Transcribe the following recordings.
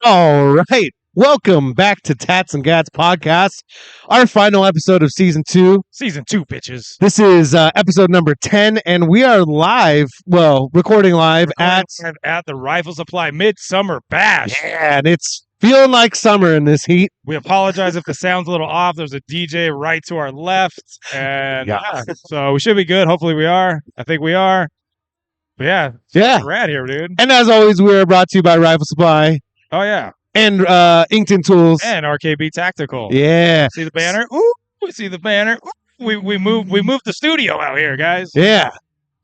All right. Welcome back to Tats and Gats podcast, our final episode of season 2. Season 2, bitches. This is episode number 10, and we are live, recording live at the Rifle Supply Midsummer Bash. Yeah, and it's feeling like summer in this heat. We apologize if the sound's a little off. There's a DJ right to our left, and so we should be good. Hopefully we are. I think we are. But yeah, rad here, dude. And as always, we are brought to you by Rifle Supply. Oh yeah. And Inkton Tools. And RKB Tactical. Yeah. See the banner? Ooh, we see the banner. Ooh, we moved the studio out here, guys. Yeah.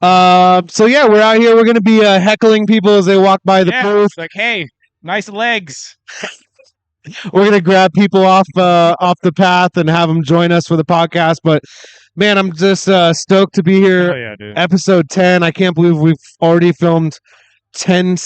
So yeah, we're out here. We're gonna be heckling people as they walk by the booth. Like, hey, nice legs. We're gonna grab people off the path and have them join us for the podcast. But man, I'm just stoked to be here. Oh yeah, dude. Episode 10. I can't believe we've already filmed 10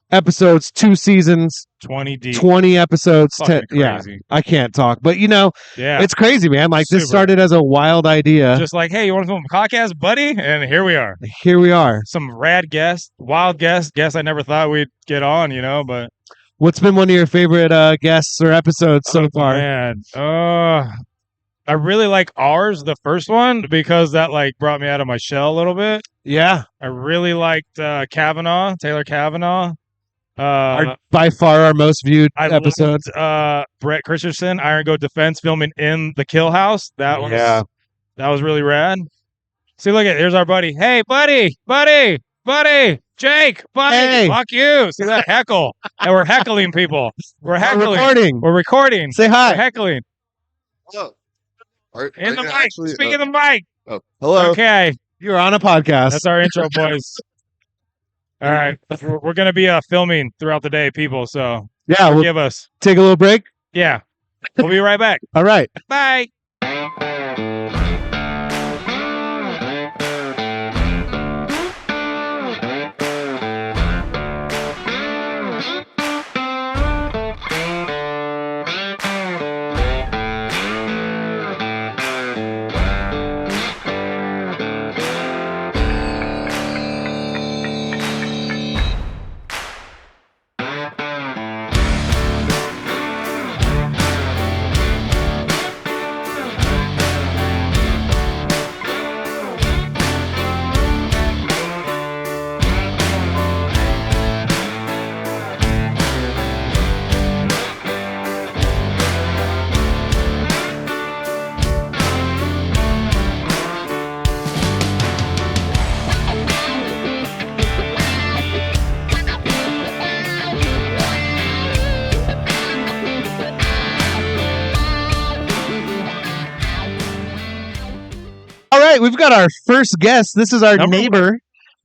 episodes, 2 seasons, 20 deep. 20 episodes. 10, yeah, crazy. I can't talk, but it's crazy, man. Like Super. This started as a wild idea. Just like, hey, you want to film a podcast, buddy? And here we are. Here we are. Some rad guests, wild guests I never thought we'd get on, but What's been one of your favorite guests or episodes so far? Man, I really like ours, the first one, because that brought me out of my shell a little bit. Yeah. I really liked Taylor Kavanaugh. By far our most viewed episode. Brett Christensen, Iron Goat Defense, filming in the Kill House. That was really rad. See, look at here's our buddy. Hey, buddy, Jake, buddy, hey. Fuck you. See that heckle? And we're heckling people. We're recording. We're recording. Say hi. We're heckling. Hello. In the mic. Speak in the mic. Oh, hello. Okay. You're on a podcast. That's our intro, boys. All right. We're going to be filming throughout the day, people. So yeah, we'll give us. Take a little break. Yeah. We'll be right back. All right. Bye. All right, we've got our first guest. This is our neighbor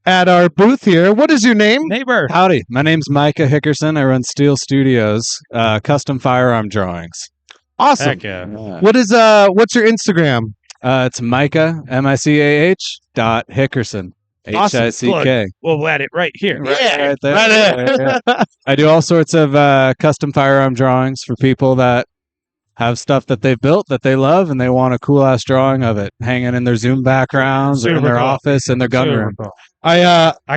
at our booth here. What is your name? Neighbor. Howdy. My name's Micah Hickerson. I run Steel Studios, custom firearm drawings. Awesome. Heck yeah. What's your Instagram? It's Micah, MICAH .Hickerson. Awesome. HICK. We'll add it right here. Right there. Right there. Yeah. I do all sorts of custom firearm drawings for people that have stuff that they've built that they love and they want a cool ass drawing of it hanging in their Zoom backgrounds or in their office in their gun room. Cool. I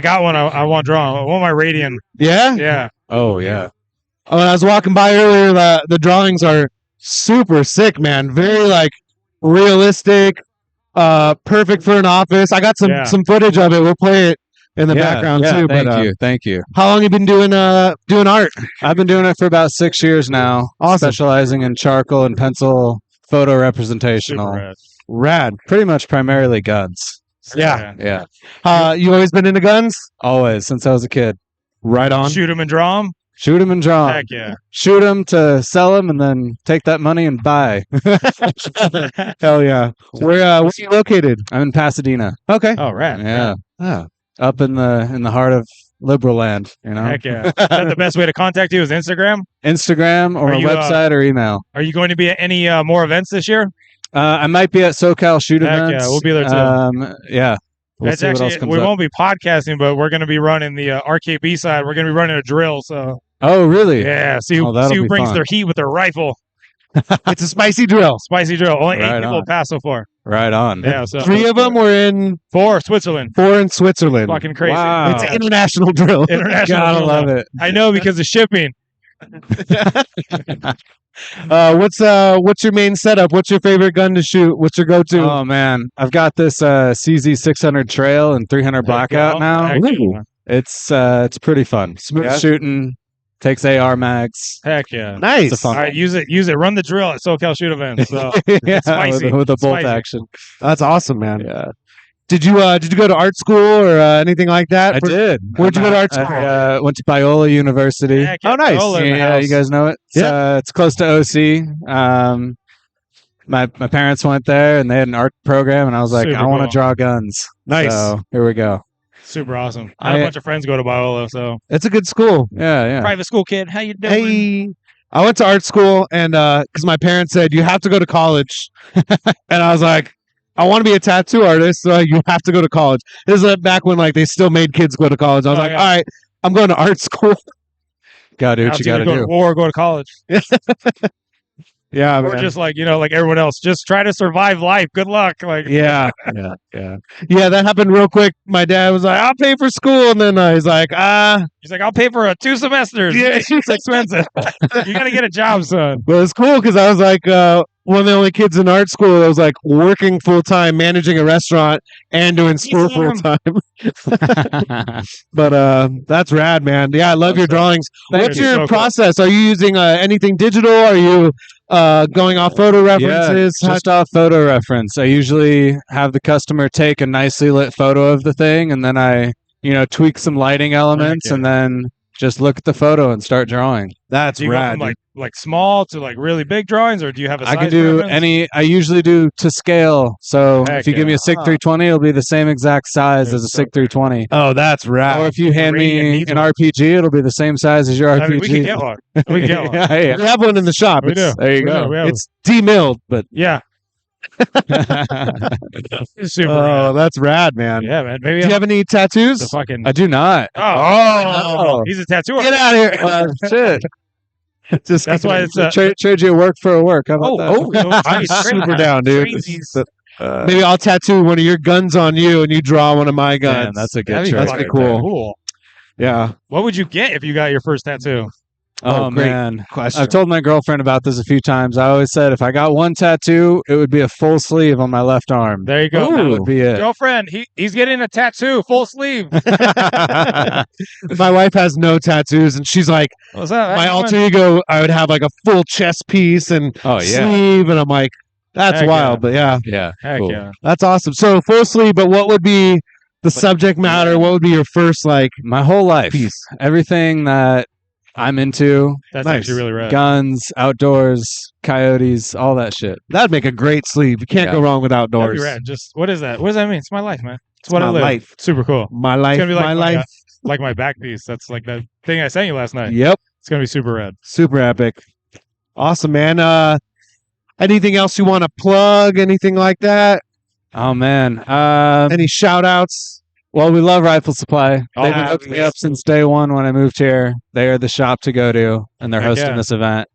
got one I want drawn. I want my Radian. Yeah? Yeah. Oh yeah. When I was walking by earlier, the drawings are super sick, man. Very realistic, perfect for an office. I got some footage of it. We'll play it in the background too. Thank you. How long have you been doing art? I've been doing it for about 6 years now. Awesome. Specializing in charcoal and pencil photo representational. Rad. Pretty much primarily guns. Yeah. Yeah. You always been into guns? Always, since I was a kid. Right on. Shoot them and draw them. Shoot them and draw 'em. Heck yeah. Shoot them to sell them and then take that money and buy. Hell yeah. Where are you located? I'm in Pasadena. Okay. Oh, rad. Yeah. Up in the heart of liberal land, Heck yeah. Is that the best way to contact you is Instagram? Instagram or Are a you, website or email. Are you going to be at any more events this year? I might be at SoCal Shoot Heck events. yeah, we'll be there too. Yeah. We'll That's see what else actually, comes we up. won't be podcasting, but we're going to be running the RKB side. We're going to be running a drill. So Oh, really? yeah, see who, that'll be brings fun. their heat with their rifle. It's a spicy drill. Spicy drill. Only 8 Right people on. pass so far. Right on. Yeah, so 3 of them were in 4 Switzerland. 4 in Switzerland. Fucking crazy. Wow. It's an international drill. International. Gotta drill. love it. I know because of shipping. What's your main setup? What's your favorite gun to shoot? What's your go-to? Oh man, I've got this CZ 600 Trail and 300 Blackout now. It's pretty fun. Smooth shooting. Takes AR mags. Heck yeah. Nice. It's a fun All right, use it. Run the drill at SoCal Shoot events. So. yeah, spicy. with a bolt Spicy. action. That's awesome, man. Yeah, Did you go to art school or anything like that? I did. Where'd you go to art school? I went to Biola University. Heck yeah, Oh, nice. Paola in the Yeah, house. you guys know it. It's close to OC. My parents went there and they had an art program, and I was like, Super I want to cool. draw guns. Nice. So here we go. Super awesome. I had a bunch of friends go to Biola, so It's a good school. Yeah. private school kid. How you doing? Hey, I went to art school and because my parents said you have to go to college, and I was like, I want to be a tattoo artist, so you have to go to college. This is back when like they still made kids go to college. I was Oh, like, yeah. all right, I'm going to art school. Gotta do what Now you it's either gotta go do. to war or go to college. Yeah, Or man. just like, like everyone else, just try to survive life. Good luck. Like, Yeah, Yeah. yeah, that happened real quick. My dad was like, "I'll pay for school," and then he's like, he's like, I'll pay for 2 semesters. Yeah. It's expensive. You got to get a job, son. But it's cool because I was like one of the only kids in art school that was like working full time, managing a restaurant, and doing school full Damn. time. But that's rad, man. Yeah, I love your drawings. What's you. your So cool. process? Are you using anything digital? Are you going off photo references? Yeah, just off photo reference. I usually have the customer take a nicely lit photo of the thing, and then I, tweak some lighting elements, yeah. and then just look at the photo and start drawing. That's Do you go rad. from like small to like really big drawings, or do you have a I size can do preference? any. I usually do to scale. So Heck if you give me a SIG 320, it'll be the same exact size as a SIG 320. Oh, that's rad. Or if you hand Radiant me needs an one. RPG, it'll be the same size as your RPG. I mean, we can get one. We can get one. yeah. We have one in the shop. We It's- do. There you We do. go. We have It's demilled, but yeah. Super. oh, that's rad, man. yeah, man. Maybe Do you have any tattoos? the fucking. I do not. Oh, he's a tattoo Get artist. out of here! Shit. Just That's why it's Trade you a work for a work. How about that? I'm super down, dude. Crazies. Maybe I'll tattoo one of your guns on you, and you draw one of my guns. Man, that's a good That'd be trade. That's fucking pretty cool. Cool. Yeah. What would you get if you got your first tattoo? Oh, great man. question. I've told my girlfriend about this a few times. I always said if I got one tattoo, it would be a full sleeve on my left arm. There you go. That would be it. Girlfriend, he's getting a tattoo, full sleeve. My wife has no tattoos, and she's like, What's that? my alter ego, I would have like a full chest piece and Oh, yeah. sleeve, and I'm like, that's Heck wild. But yeah, Yeah. Heck cool. yeah. that's awesome. So full sleeve, but what would be the subject matter? What would be your first like My whole life. piece? Everything that I'm into, That's Nice. actually really rad. guns, outdoors, coyotes, all that shit. That'd make a great sleeve. You can't Yeah. go wrong with That'd outdoors. be rad. Just what is that? What does that mean? It's my life, man. It's what I my live. life. Super cool. My It's life, gonna be like my life. like my back piece. That's like that thing I sent you last night. Yep, It's gonna be super rad. super epic. Awesome, man. Anything else you want to plug? Anything like that? Oh, man. Any shout outs? Well, we love Rifle Supply. Oh, They've been hooking me up since day one when I moved here. They are the shop to go to, and they're Heck hosting yeah. this event.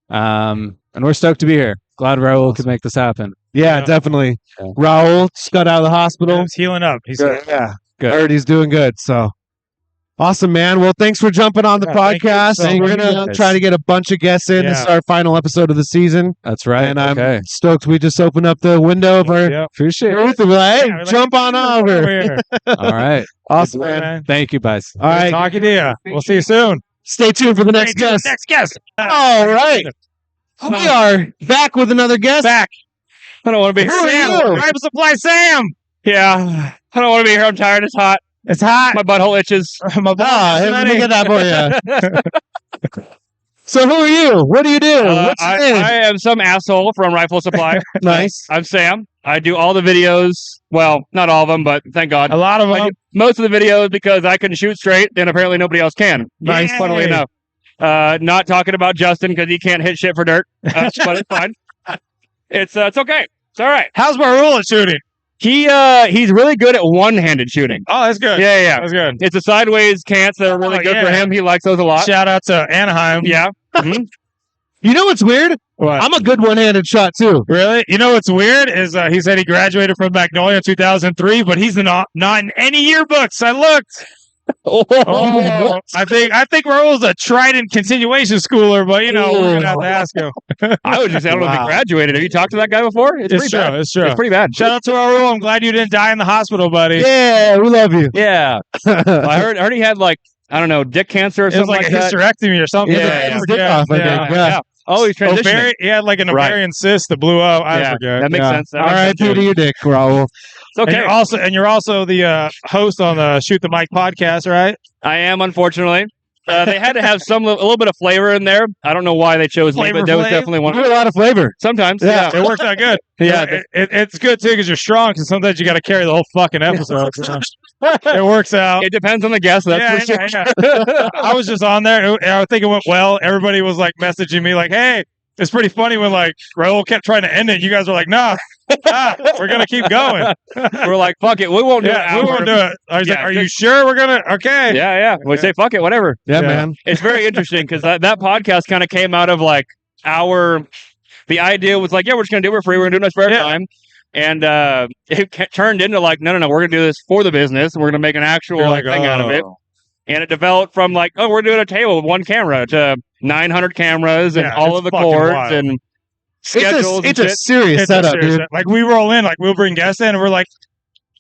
And we're stoked to be here. Glad Raul could make this happen. Yeah, Yeah. definitely. Yeah. Raul just got out of the hospital. He's healing up. He's Yeah, Good. I heard he's doing good. So awesome, man. Well, thanks for jumping on the Yeah, thank you podcast. so We're much, gonna guys. try to get a bunch of guests in. This is Yeah. our final episode of the season, That's right. and I'm okay. stoked. We just opened up the window of our Yep. Appreciate it. booth. And we're like, hey, Yeah, we're like, jump on over. here. All right. Awesome, Man. man. Thank you, guys. All right, Talking to you. We'll see you soon. stay tuned for the next Hey, guest. Next guest. All right, we are back with another guest. Back. I don't want to be Who are here. you? Rifle Supply Sam. Yeah. I don't want to be here. I'm tired. It's hot. It's hot. My butthole itches. My Let me get that for you. So who are you? What do you do? What's your name? I am some asshole from Rifle Supply. Nice. I'm Sam. I do all the videos. Well, not all of them, but thank God. A lot of I them. do most of the videos because I can shoot straight, and apparently nobody else can. Nice. Funnily Yay. enough. Not talking about Justin because he can't hit shit for dirt, but it's fine. It's okay. It's all right. How's Marul at shooting? He's really good at one-handed shooting. Oh, that's good. Yeah. That's good. It's the sideways cants that are really Oh, good for yeah. him. He likes those a lot. Shout out to Anaheim. Yeah. Mhm. You know what's weird? What? I'm a good one-handed shot too. Really? You know what's weird is he said he graduated from Magnolia in 2003, but he's not in any yearbooks. I looked. Oh, I think Raul's a Trident continuation schooler, but we're gonna have to ask him. I would just say I don't know if he graduated. Have you talked to that guy before? It's true. Bad. It's true. It's pretty bad. Shout out to Raul. I'm glad you didn't die in the hospital, buddy. Yeah, we love you. Yeah. I heard he had dick cancer or It was something like a that. hysterectomy or something. Yeah, His dick off, I think. Yeah. Oh, he's transitioning. He had like an ovarian cyst that blew up. I forget. That makes sense. All right, to your dick, Raul. It's okay. And you're also the host on the Shoot the Mic podcast, right? I am, unfortunately. They had to have a little bit of flavor in there. I don't know why they chose me, but there was definitely one. You have a lot of flavor. Sometimes, Yeah, it worked out good. Yeah, it's good too because you're strong. Because sometimes you got to carry the whole fucking episode. It works out. It depends on the guest. That's for sure. I was just on there. I think it went well. Everybody was like messaging me like, "Hey, it's pretty funny when like Raul kept trying to end it. You guys were like, nah, we're gonna keep going. We're like, fuck it, we won't do it. We won't do it. I was like, are you sure we're gonna? Okay. Yeah. We say fuck it, whatever. Yeah, man. It's very interesting because that podcast kind of came out of like the idea was like, yeah, we're just gonna do it for free. We're gonna do it in our spare time. And it turned into like, no, we're gonna do this for the business. We're gonna make an actual thing out of it. And it developed from like, oh, we're doing a table with one camera to 900 cameras and all of the cords wild. And schedules. It's a serious setup, dude. Like we roll in, like we'll bring guests in, and we're like,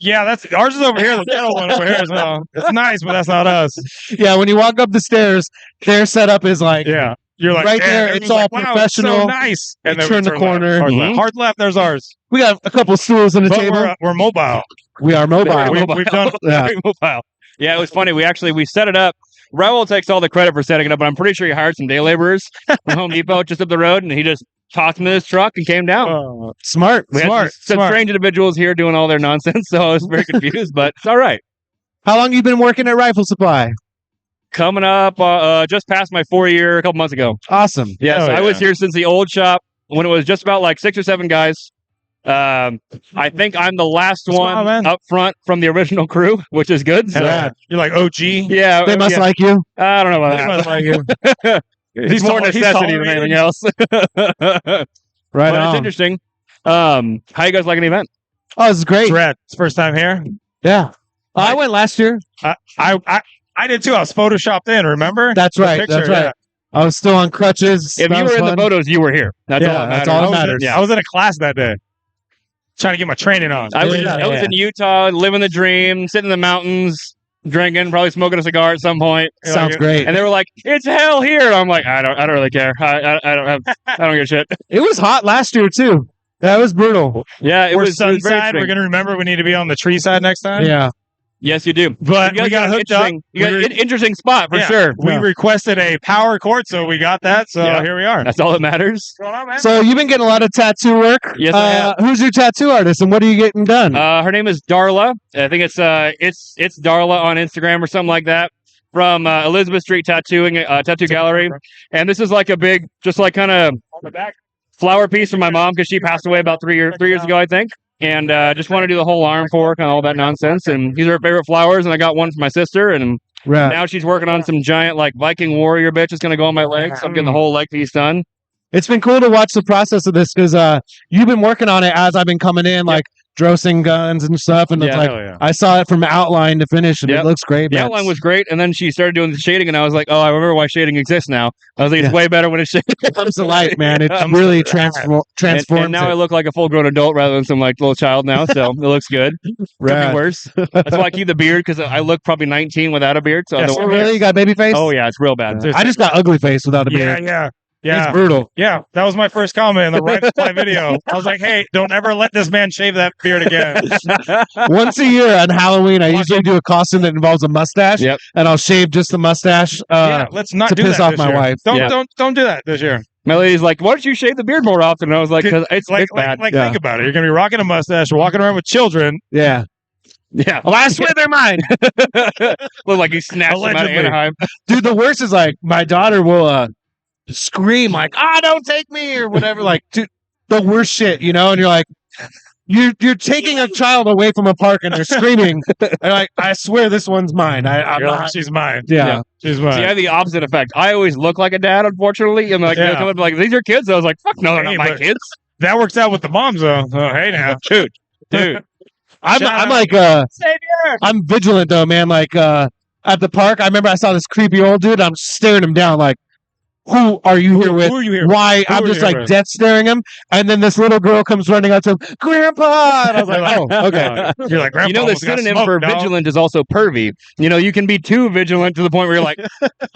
yeah, that's ours is over here. The kettle one over here. So it's nice, but that's not us. Yeah, when you walk up the stairs, their setup is like, you're like right there. It's all like, professional. Wow, so nice. And then turn the corner. Hard left. There's ours. We got a couple stools on the table. We're mobile. We are mobile. We've done mobile. Yeah, it was funny. We set it up. Raul takes all the credit for setting it up, but I'm pretty sure he hired some day laborers from Home Depot just up the road, and he just tossed him in his truck and came down. Smart. We had some strange individuals here doing all their nonsense, so I was very confused, but it's all right. How long you been working at Rifle Supply? Coming up, just past my 4-year a couple months ago. Awesome. Yes, I was here since the old shop when it was just about like 6 or 7 guys. I think I'm the last one up front from the original crew, which is good. So. You're like OG. Yeah, they must like you. I don't know about that. They must like you. He's more necessity than anything else. Right on. It's interesting. How you guys liking the event? Oh, this is great. It's rad. It's first time here. Yeah, I went last year. I did too. I was photoshopped in. Remember? That's right. That's right. Yeah. I was still on crutches. If you were in the photos, you were here. That's all that matters. That's all that matters. I was in a class that day. Trying to get my training on. I was in Utah, living the dream, sitting in the mountains, drinking, probably smoking a cigar at some point. Sounds great. And they were like, "It's hell here." And I'm like, I don't really care. I don't give a shit. It was hot last year too. That was brutal. Yeah, we're Sunside. We're gonna remember we need to be on the tree side next time. Yeah. Yes, you do. But we got hooked up. You got an interesting spot for sure. We requested a power cord, so we got that. So here we are. That's all that matters. What's going on, man? So you've been getting a lot of tattoo work. Yes, I have. Who's your tattoo artist, and what are you getting done? Her name is Darla. I think it's Darla on Instagram or something like that. From Elizabeth Street Tattoo Gallery. And this is like a big, just like kind of flower piece from my mom because she passed away about 3 years ago, I think. And just want to do the whole arm for her, kind of all that nonsense. And these are her favorite flowers. And I got one for my sister. And now she's working on some giant like Viking warrior bitch. It's going to go on my legs. So I'm getting the whole leg piece done. It's been cool to watch the process of this because you've been working on it as I've been coming in, like dressing guns and stuff. And it's like I saw it from outline to finish, and it looks great. The outline was great, and then she started doing the shading, and I was like, "Oh, I remember why shading exists now." I was like, "It's way better when it's shaded." It comes to light, man. It really transforms. And now I look like a full-grown adult rather than some like little child now, so it looks good. Could be worse. That's why I keep the beard because I look probably 19 without a beard. So really, you got baby face? Oh yeah, it's real bad. I just got ugly face without a beard. Yeah, it's brutal. Yeah, that was my first comment in the Right Supply video. I was like, "Hey, don't ever let this man shave that beard again." Once a year on Halloween, I usually do a costume that involves a mustache, and I'll shave just the mustache. Let's not to do piss that off this my year. wife. Don't do that this year. My lady's like, "Why don't you shave the beard more often?" And I was like, "Because it's bad." Think about it. You're gonna be rocking a mustache, walking around with children. Yeah. Well, I swear they're mine. Look like he snatched them out of Anaheim. Dude, the worst is like my daughter will scream like, don't take me or whatever, like dude, the worst shit, and you're like, you're taking a child away from a park and they're screaming. And like, I swear this one's mine. She's mine. Yeah. She's mine. See, I have the opposite effect. I always look like a dad, unfortunately. And like, they'll come up like, these are kids. I was like, fuck no, they're not my kids. That works out with the moms though. Oh, hey now. Dude. I'm like, I'm vigilant though, man. Like, at the park. I remember I saw this creepy old dude. I'm staring him down like, who are you here with? Who are you here with? Why? Who I'm are just you here like with? death staring him. And then this little girl comes running up to him, Grandpa! And I was like, oh, okay. You're like, Grandpa You know, the almost got synonym smoked, for dog. vigilant is also pervy. You know, you can be too vigilant to the point where you're like,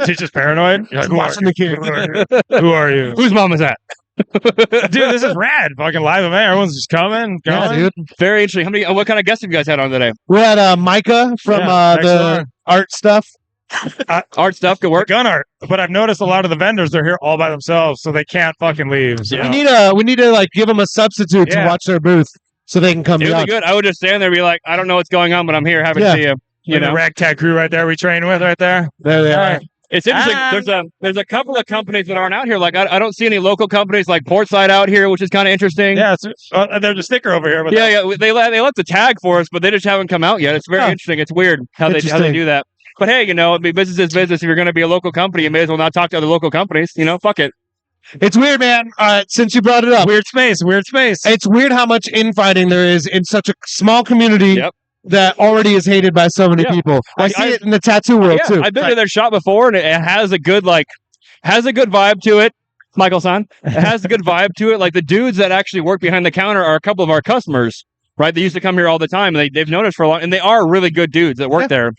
She's just paranoid. You're like, who are Watching the you? Who are you? whose mom is that? Dude, this is rad. Fucking live event. Everyone's just coming. Yeah, Going. dude. Very interesting. What kind of guests have you guys had on today? We had Micah from Yeah, next the door. art stuff. Art stuff, good work. Gun art. But I've noticed a lot of the vendors are here all by themselves, so they can't fucking leave. So. We need to like give them a substitute to Yeah. watch their booth so they can come It would down. be good. I would just stand there and be like, I don't know what's going on, but I'm here. Happy Yeah. to see you. You the know, ragtag crew right there we train with right there. There they are. it's interesting. There's a couple of companies that aren't out here. Like I don't see any local companies like Portside out here, which is kind of interesting. Yeah, there's a sticker over here. But Yeah. They left the tag for us, but they just haven't come out yet. It's very Huh. interesting. It's weird how they Interesting. do that. But hey, you know, business is business. If you're going to be a local company, you may as well not talk to other local companies. You know, fuck it. It's weird, man. Since you brought it up, Weird space. it's weird how much infighting there is in such a small community Yep. that already is hated by so many Yeah. people. I Like, see it in the tattoo world Yeah, too. I've been to their shop before, and it has a good vibe to it. Michael-san, it has a good vibe to it. Like the dudes that actually work behind the counter are a couple of our customers, right? They used to come here all the time, and they've known us for a long, and they are really good dudes that work there.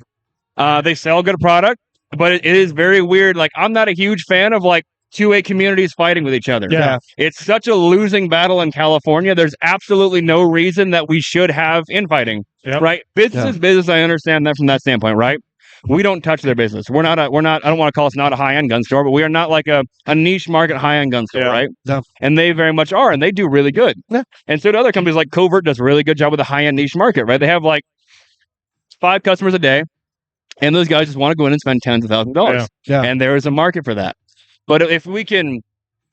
They sell good product, but it is very weird. Like I'm not a huge fan of like 2A communities fighting with each other. Yeah. It's such a losing battle in California. There's absolutely no reason that we should have infighting. Yep. Right? Business is business. I understand that from that standpoint, right? We don't touch their business. We're not, I don't want to call us not a high-end gun store, but we are not like a niche market high-end gun store, Yeah. right? No. And they very much are, and they do really good. Yeah. And so do other companies like Covert does a really good job with the high-end niche market, right? They have like 5 customers a day, and those guys just want to go in and spend tens of thousands of dollars. Yeah. And there is a market for that. But if we can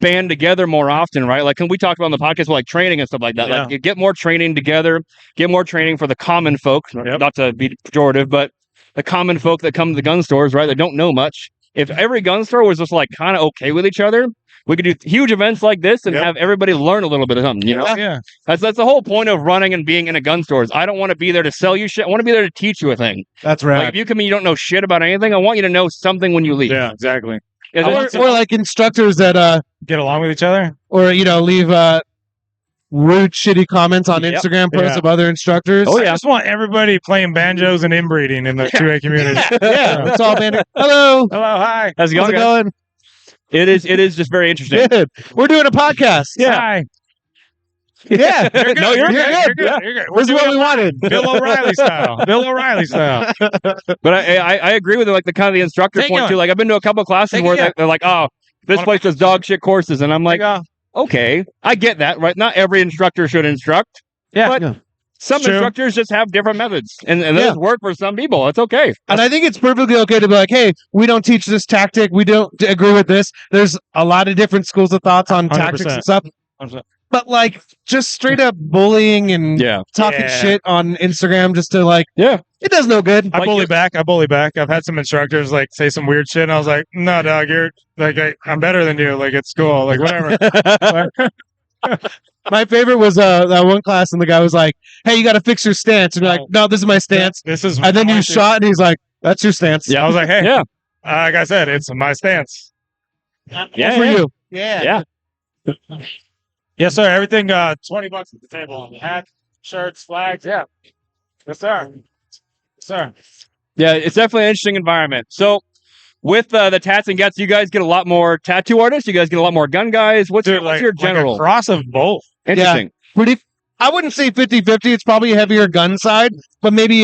band together more often, right? Like, can we talk about on the podcast like training and stuff like that? Yeah. Like, you get more training together, get more training for the common folk, Yep. not to be pejorative, but the common folk that come to the gun stores, right? That don't know much. If every gun store was just like kind of okay with each other, we could do huge events like this and Yep. have everybody learn a little bit of something, you know? Yeah. That's the whole point of running and being in a gun store. Is I don't want to be there to sell you shit. I want to be there to teach you a thing. That's Like right. if you come in, you don't know shit about anything. I want you to know something when you leave. Yeah, exactly. Is it- Or like instructors that Get along with each other. or leave rude, shitty comments on Yep. Instagram posts Yeah. of other instructors. Oh, I yeah. just want everybody playing banjos and inbreeding in the 2A community. Yeah, it's all been. Hello, Hello, hi. How's it how's going? it guys? going? It is just very interesting. Good. We're doing a podcast. Hi. Yeah. You're good. No, you're good. You're good. Yeah. You're good. This is what we wanted. Bill O'Reilly style. Bill O'Reilly style. But I agree with like the kind of the instructor Take point it too. Like I've been to a couple of classes Take it, where yeah. they're like, oh, this Wanna- place does dog shit courses, and I'm like, Like, okay, I get that, right? Not every instructor should instruct. Yeah. But Yeah. some True. instructors just have different methods, and Yeah. those work for some people. It's okay. And I think it's perfectly okay to be like, hey, we don't teach this tactic. We don't agree with this. There's a lot of different schools of thoughts on tactics 100%. and stuff. 100%. But like just straight up bullying and Yeah, talking Yeah. shit on Instagram just to like, yeah. it does no good. I Like bully you're- back. I bully back. I've had some instructors like say some weird shit, and I was like, "No, dog, you're like I'm better than you. Like it's cool. Like whatever." My favorite was that one class, and the guy was like, "Hey, you got to fix your stance." And you're like, "No, this is my stance." This is. And then my you shit. shot, and he's like, "That's your stance." Yeah, I was like, "Hey, Yeah. like I said, it's my stance." Yeah, for yeah. you. Yeah. Yes, sir. Everything. $20 at the table. Hat, shirts, flags. Yeah. Yes, sir. Yes, sir. Yeah, it's definitely an interesting environment. So, with the tats and gets, you guys get a lot more tattoo artists. You guys get a lot more gun guys. What's Dude, your like general? a cross of both. Interesting. Pretty. I wouldn't say 50-50. It's probably a heavier gun side, but maybe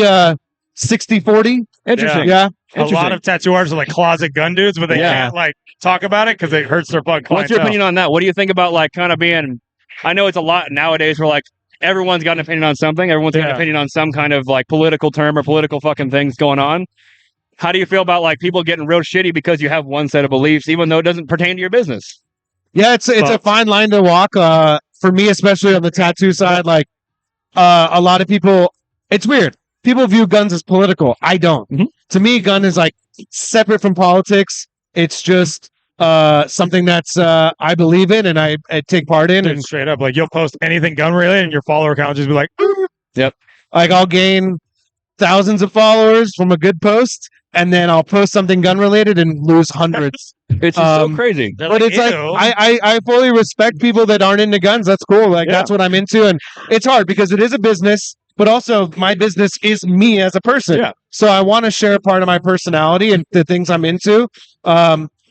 60-40. Interesting. Yeah. A lot of tattoo artists are like closet gun dudes, but they Yeah. can't like talk about it because it hurts their blood. What's your opinion on that? What do you think about like kind of being? I know it's a lot nowadays where like everyone's got an opinion on something. Everyone's got an Yeah. opinion on some kind of like political term or political fucking things going on. How do you feel about like people getting real shitty because you have one set of beliefs, even though it doesn't pertain to your business? Yeah, it's a But- fine line to walk. For me, especially on the tattoo side, like a lot of people, it's weird. People view guns as political. I don't. Mhm. To me, gun is like separate from politics. It's just something that's I believe in and I take part in, Dude, and straight up, like you'll post anything gun related, and your follower count will just be like, like I'll gain thousands of followers from a good post, and then I'll post something gun related and lose hundreds. It's just so crazy. But it's like ew. I fully respect people that aren't into guns. That's cool. Like that's what I'm into, and it's hard because it is a business, but also my business is me as a person. Yeah. So I want to share part of my personality and the things I'm into.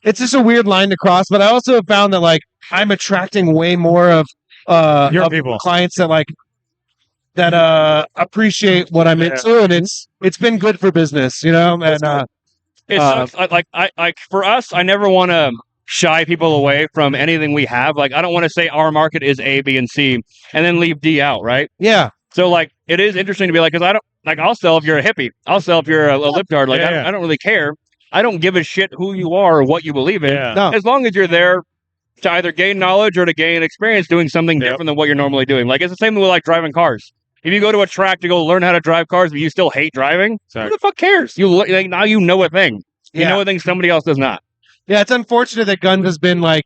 It's just a weird line to cross, but I also have found that like I'm attracting way more of Your people. clients that like that appreciate what I'm into, and it's been good for business, you know. And It sucks. I for us, I never want to shy people away from anything we have. Like, I don't want to say our market is A, B, and C, and then leave D out, right? yeah, So, like, it is interesting to be like, because I don't like. I'll sell if you're a hippie. I'll sell if you're a libtard. Like, I don't really care. I don't give a shit who you are or what you believe in. Yeah. no, As long as you're there to either gain knowledge or to gain experience doing something different than what you're normally doing. Like, it's the same with like driving cars. If you go to a track to go learn how to drive cars, but you still hate driving, who the fuck cares? Like, now you know a thing. You know a thing somebody else does not. yeah. It's unfortunate that guns has been like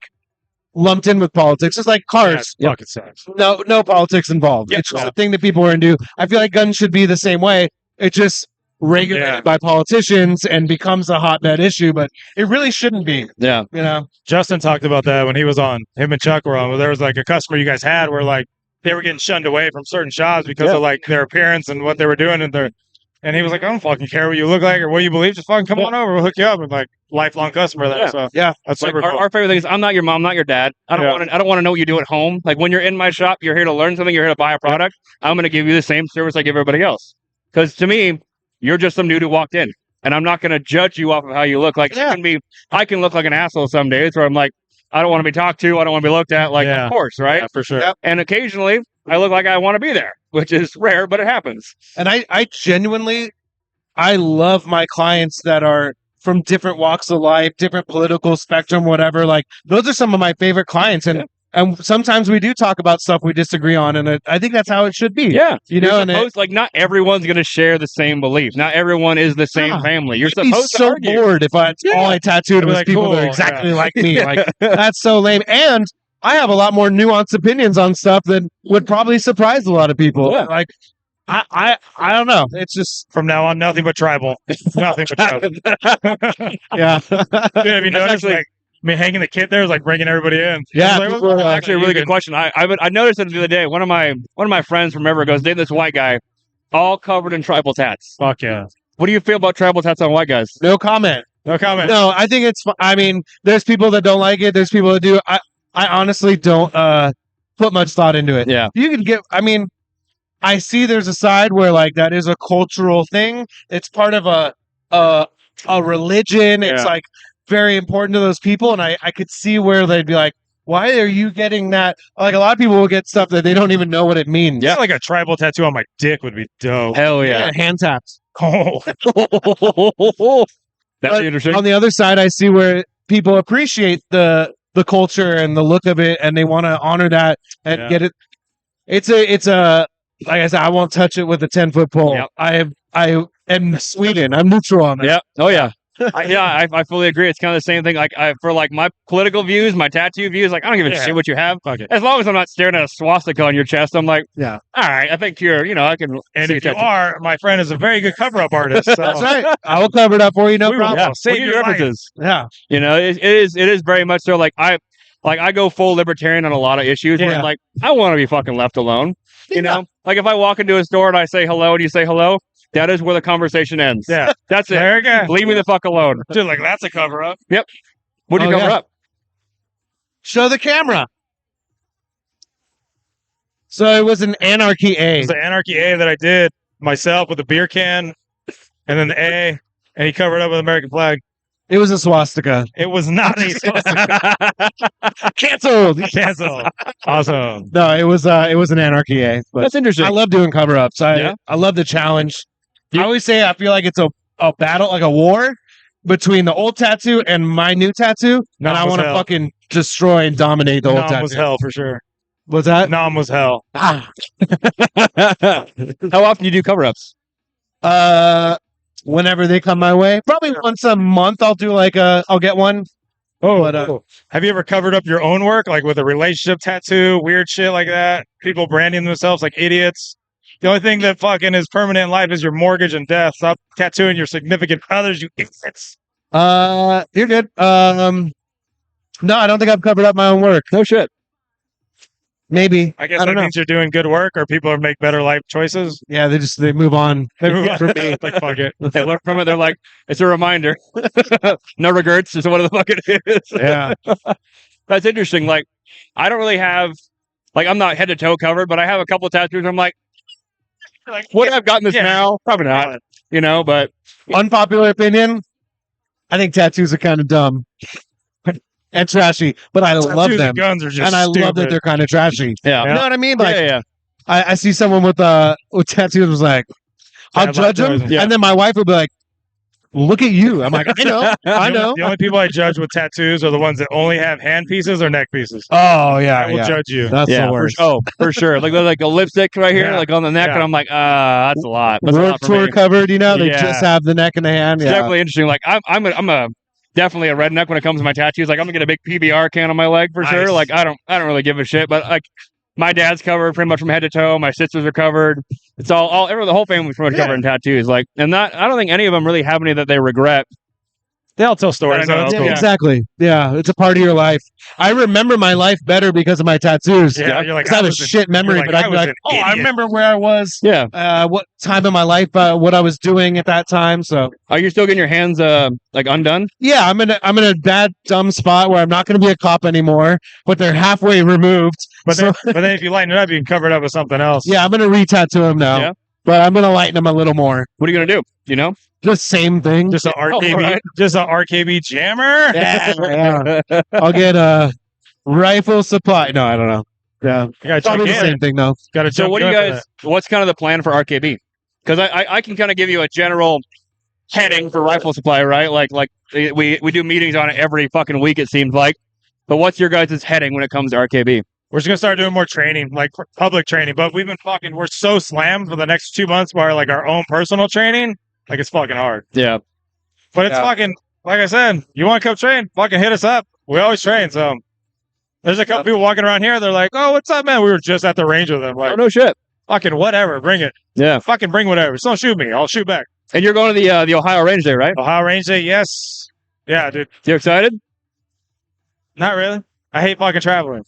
lumped in with politics. It's like cars. Yeah, fucking sucks. No politics involved. Yep. It's just a thing that people are into. I feel like guns should be the same way. It just regulated by politicians and becomes a hotbed issue, but it really shouldn't be. Yeah. You know, Justin talked about that when he was on. Him and Chuck were on. Where there was like a customer you guys had where like they were getting shunned away from certain shops because of like their appearance and what they were doing, and he was like, I don't fucking care what you look like or what you believe. Just fucking come on over. We'll hook you up. And like lifelong customer there. Yeah. So Yeah. that's Like super cool. our favorite thing is I'm not your mom, not your dad. I don't want to know what you do at home. Like, when you're in my shop, you're here to learn something. You're here to buy a product. I'm going to give you the same service I give everybody else. Because to me, you're just some dude who walked in, and I'm not going to judge you off of how you look. Like, I can look like an asshole some days where I'm like, I don't want to be talked to. I don't want to be looked at. Like, of course, right? Yeah, for sure. Yep. And occasionally, I look like I want to be there, which is rare, but it happens. and I genuinely, I love my clients that are from different walks of life, different political spectrum, whatever. Like those are some of my favorite clients, and sometimes we do talk about stuff we disagree on, and I think that's how it should be. Yeah. You know, and like, not everyone's going to share the same belief. Not everyone is the same family. You're I'd be supposed to so argue. bored if all I tattooed It'd be was like, people that cool, are exactly yeah. like me. Like that's so lame. And I have a lot more nuanced opinions on stuff that would probably surprise a lot of people. Yeah. Like I don't know. It's just From now on, nothing but tribal. Nothing but tribal. yeah. Dude, have you That's noticed actually- like me hanging the kit there is like bringing everybody in? Yeah, It's like, people are well, Actually, a really good question. I noticed it the other day. One of my friends from River goes, dating this white guy, all covered in tribal tats. Fuck yeah. What do you feel about tribal tats on white guys? No comment. No comment. No, I think it's. I mean, there's people that don't like it. There's people that do. I honestly don't put much thought into it. Yeah. You can get. I mean, I see there's a side where like that is a cultural thing. It's part of a religion. It's Yeah. like very important to those people, and I could see where they'd be like, why are you getting that? Like a lot of people will get stuff that they don't even know what it means. Yeah, like a tribal tattoo on my dick would be dope. Hell yeah. Hand taps. Oh, That's But interesting. on the other side, I see where people appreciate the culture and the look of it, and they want to honor that and get it. It's a like I said, I won't touch it with a 10-foot pole. Yep. I am Sweden. I'm neutral on that. Yeah. Oh yeah. I fully agree. It's kind of the same thing. Like for like my political views, my tattoo views, like I don't give a shit what you have. fuck it. As long as I'm not staring at a swastika on your chest, I'm like, Yeah. all right. I think you're, I can. And see if you your tattoo. are, my friend is a very good cover-up artist. So That's right. I will cover it up for you. No We will. problem. Yeah. Save Save your your life. references. Yeah. It is very much so. Like I go full libertarian on a lot of issues. Where Yeah. I'm like, I want to be fucking left alone. You know, like if I walk into a store and I say hello and you say hello, that is where the conversation ends. Yeah. That's it. There you go. Leave me the fuck alone. Dude, like that's a cover-up. What'd you Oh, cover yeah. up? Show the camera. So it was an Anarchy A. It's the Anarchy A that I did myself with a beer can and then the A, and he covered up with American flag. It was a swastika. It was not a swastika. Canceled. Cancel. Awesome. No, it was an Anarchy A. But That's interesting. I love doing cover ups. Yeah. I love the challenge. I always say I feel like it's a battle, like a war between the old tattoo and my new tattoo. Nom and I was want to hell. fucking destroy and dominate the old Nom tattoo. was hell for sure. What's that? Nom was hell. Ah. How often do you do cover ups? Whenever they come my way, probably once a month. I'll do I'll get one. Oh, But, cool. Have you ever covered up your own work, like with a relationship tattoo, weird shit like that? People branding themselves like idiots. The only thing that fucking is permanent in life is your mortgage and death. Stop tattooing your significant others, you idiots. You're good. No, I don't think I've covered up my own work. No shit. Maybe. I guess I that don't know. means you're doing good work, or people are make better life choices. Yeah, they move on. They move on. Like fuck it. They learn from it. They're like, it's a reminder. No regrets. Just what the fuck it is. Yeah. That's interesting. Like, I don't really have, like, I'm not head to toe covered, but I have a couple of tattoos. I'm like, would I have gotten this now? Probably not. You know, but Unpopular opinion. I think tattoos are kind of dumb and trashy, but I love Tattoos and them, guns are just and I love that stupid. they're kind of trashy. yeah. You know what I mean? Like, yeah. I see someone with tattoos was like, I'll Bad judge life them, choices. and then my wife will be like, "Look at you." I'm like, I know, I know. The only people I judge with tattoos are the ones that only have hand pieces or neck pieces. Oh yeah, I will yeah. judge you. That's Yeah, the for, worst. for sure. Like a lipstick right here, Yeah. like on the neck, Yeah. and I'm like, that's a lot. That's a Work lot for tour me. covered, you know, they Yeah. just have the neck and the hand. It's Yeah. definitely interesting. Like I'm a definitely a redneck when it comes to my tattoos. Like I'm gonna get a big PBR can on my leg for sure. Nice. Like I don't really give a shit. But like my dad's covered pretty much from head to toe. My sisters are covered. It's the whole family's pretty much Yeah. covered in tattoos. Like, and that I don't think any of them really have any that they regret. They all tell stories. I know. So that's Yeah, cool. exactly. Yeah, it's a part of your life. I remember my life better because of my tattoos. Yeah, you're like, Because I have a was an- shit memory, you're but I'd be was like, an oh, I idiot." remember where I was, Yeah. what time of my life, what I was doing at that time. So Are you still getting your hands like undone? yeah, I'm in a bad dumb spot where I'm not going to be a cop anymore, but they're halfway removed. But So- then, but then if you lighten it up, you can cover it up with something else. Yeah, I'm going to re-tattoo them now, Yeah. but I'm going to lighten them a little more. What are you gonna do? You know? Just same thing. Just an RKB, right. just an RKB jammer. Yeah, yeah. I'll get a rifle supply. No, I don't know. Yeah, You gotta probably the check same in. thing though. Gotta So jump what do you in for guys? What's kind of the plan for RKB? Because I can kind of give you a general heading for rifle supply, right? Like we do meetings on it every fucking week. It seems like. But what's your guys' heading when it comes to RKB? We're just gonna start doing more training, like public training. But we're so slammed for the next 2 months by like our own personal training. Like it's fucking hard. Yeah. But it's Yeah. fucking, like I said, you want to come train? Fucking hit us up. We always train. So there's a couple people walking around here. They're like, "Oh, what's up, man?" We were just at the range with them. Like, Oh no shit. fucking whatever, bring it. Yeah. Fucking bring whatever. Just don't shoot me. I'll shoot back. And you're going to the Ohio Range Day, right? Ohio Range Day, yes. Yeah, dude. You excited? Not really. I hate fucking traveling.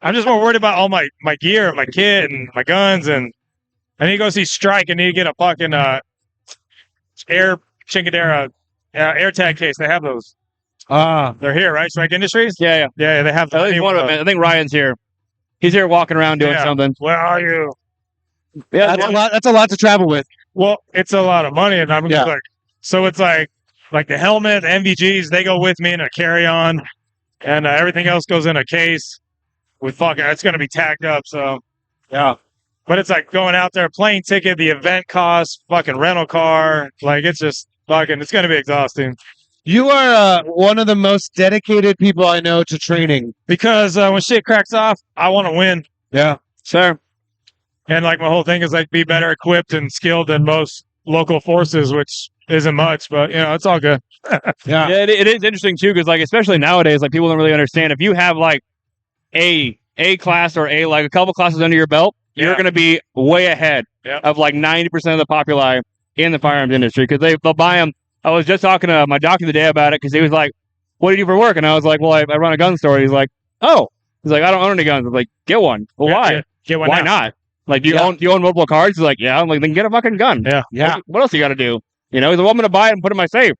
I'm just more worried about all my gear, my kit, and my guns, and I need to go see Strike. I need to get a fucking Air Chingadera air tag case. They have those. They're here, right? Strike Industries. Yeah, Yeah, they have. I think one of them. I think Ryan's here. He's here walking around doing Yeah. something. Where are you? Yeah. That's a lot. That's a lot to travel with. Well, it's a lot of money, and I'm Yeah. just like, so it's like the helmet, the MVGs, they go with me in a carry-on, and everything else goes in a case with fucking. It's gonna be tacked up, so yeah. But it's like going out there, plane ticket, the event cost, fucking rental car, like it's just fucking. It's gonna be exhausting You are one of the most dedicated people I know to training. because when shit cracks off, I want to win, Yeah. Sure. and like my whole thing is like be better equipped and skilled than most local forces, which isn't much, but you know it's all good. Yeah. Yeah, it is interesting too, because like especially nowadays, like people don't really understand if you have like a class or like a couple classes under your belt, you're Yeah. going to be way ahead Yeah. of like 90% of the populi in the firearms industry because they'll buy them. I was just talking to my doctor the day about it because he was like, "What do you do for work?" And I was like, "Well, I run a gun store." He's like, "Oh," he's like, "I don't own any guns." I was like, "Get one." Well, why? Get one Why now. not? Like, do you Yeah. own multiple cards? He's like, "Yeah." I'm like, "Then get a fucking gun." Yeah. Yeah. What else you got to do? You know, he's like, "Well, I'm going to buy it and put it in my safe."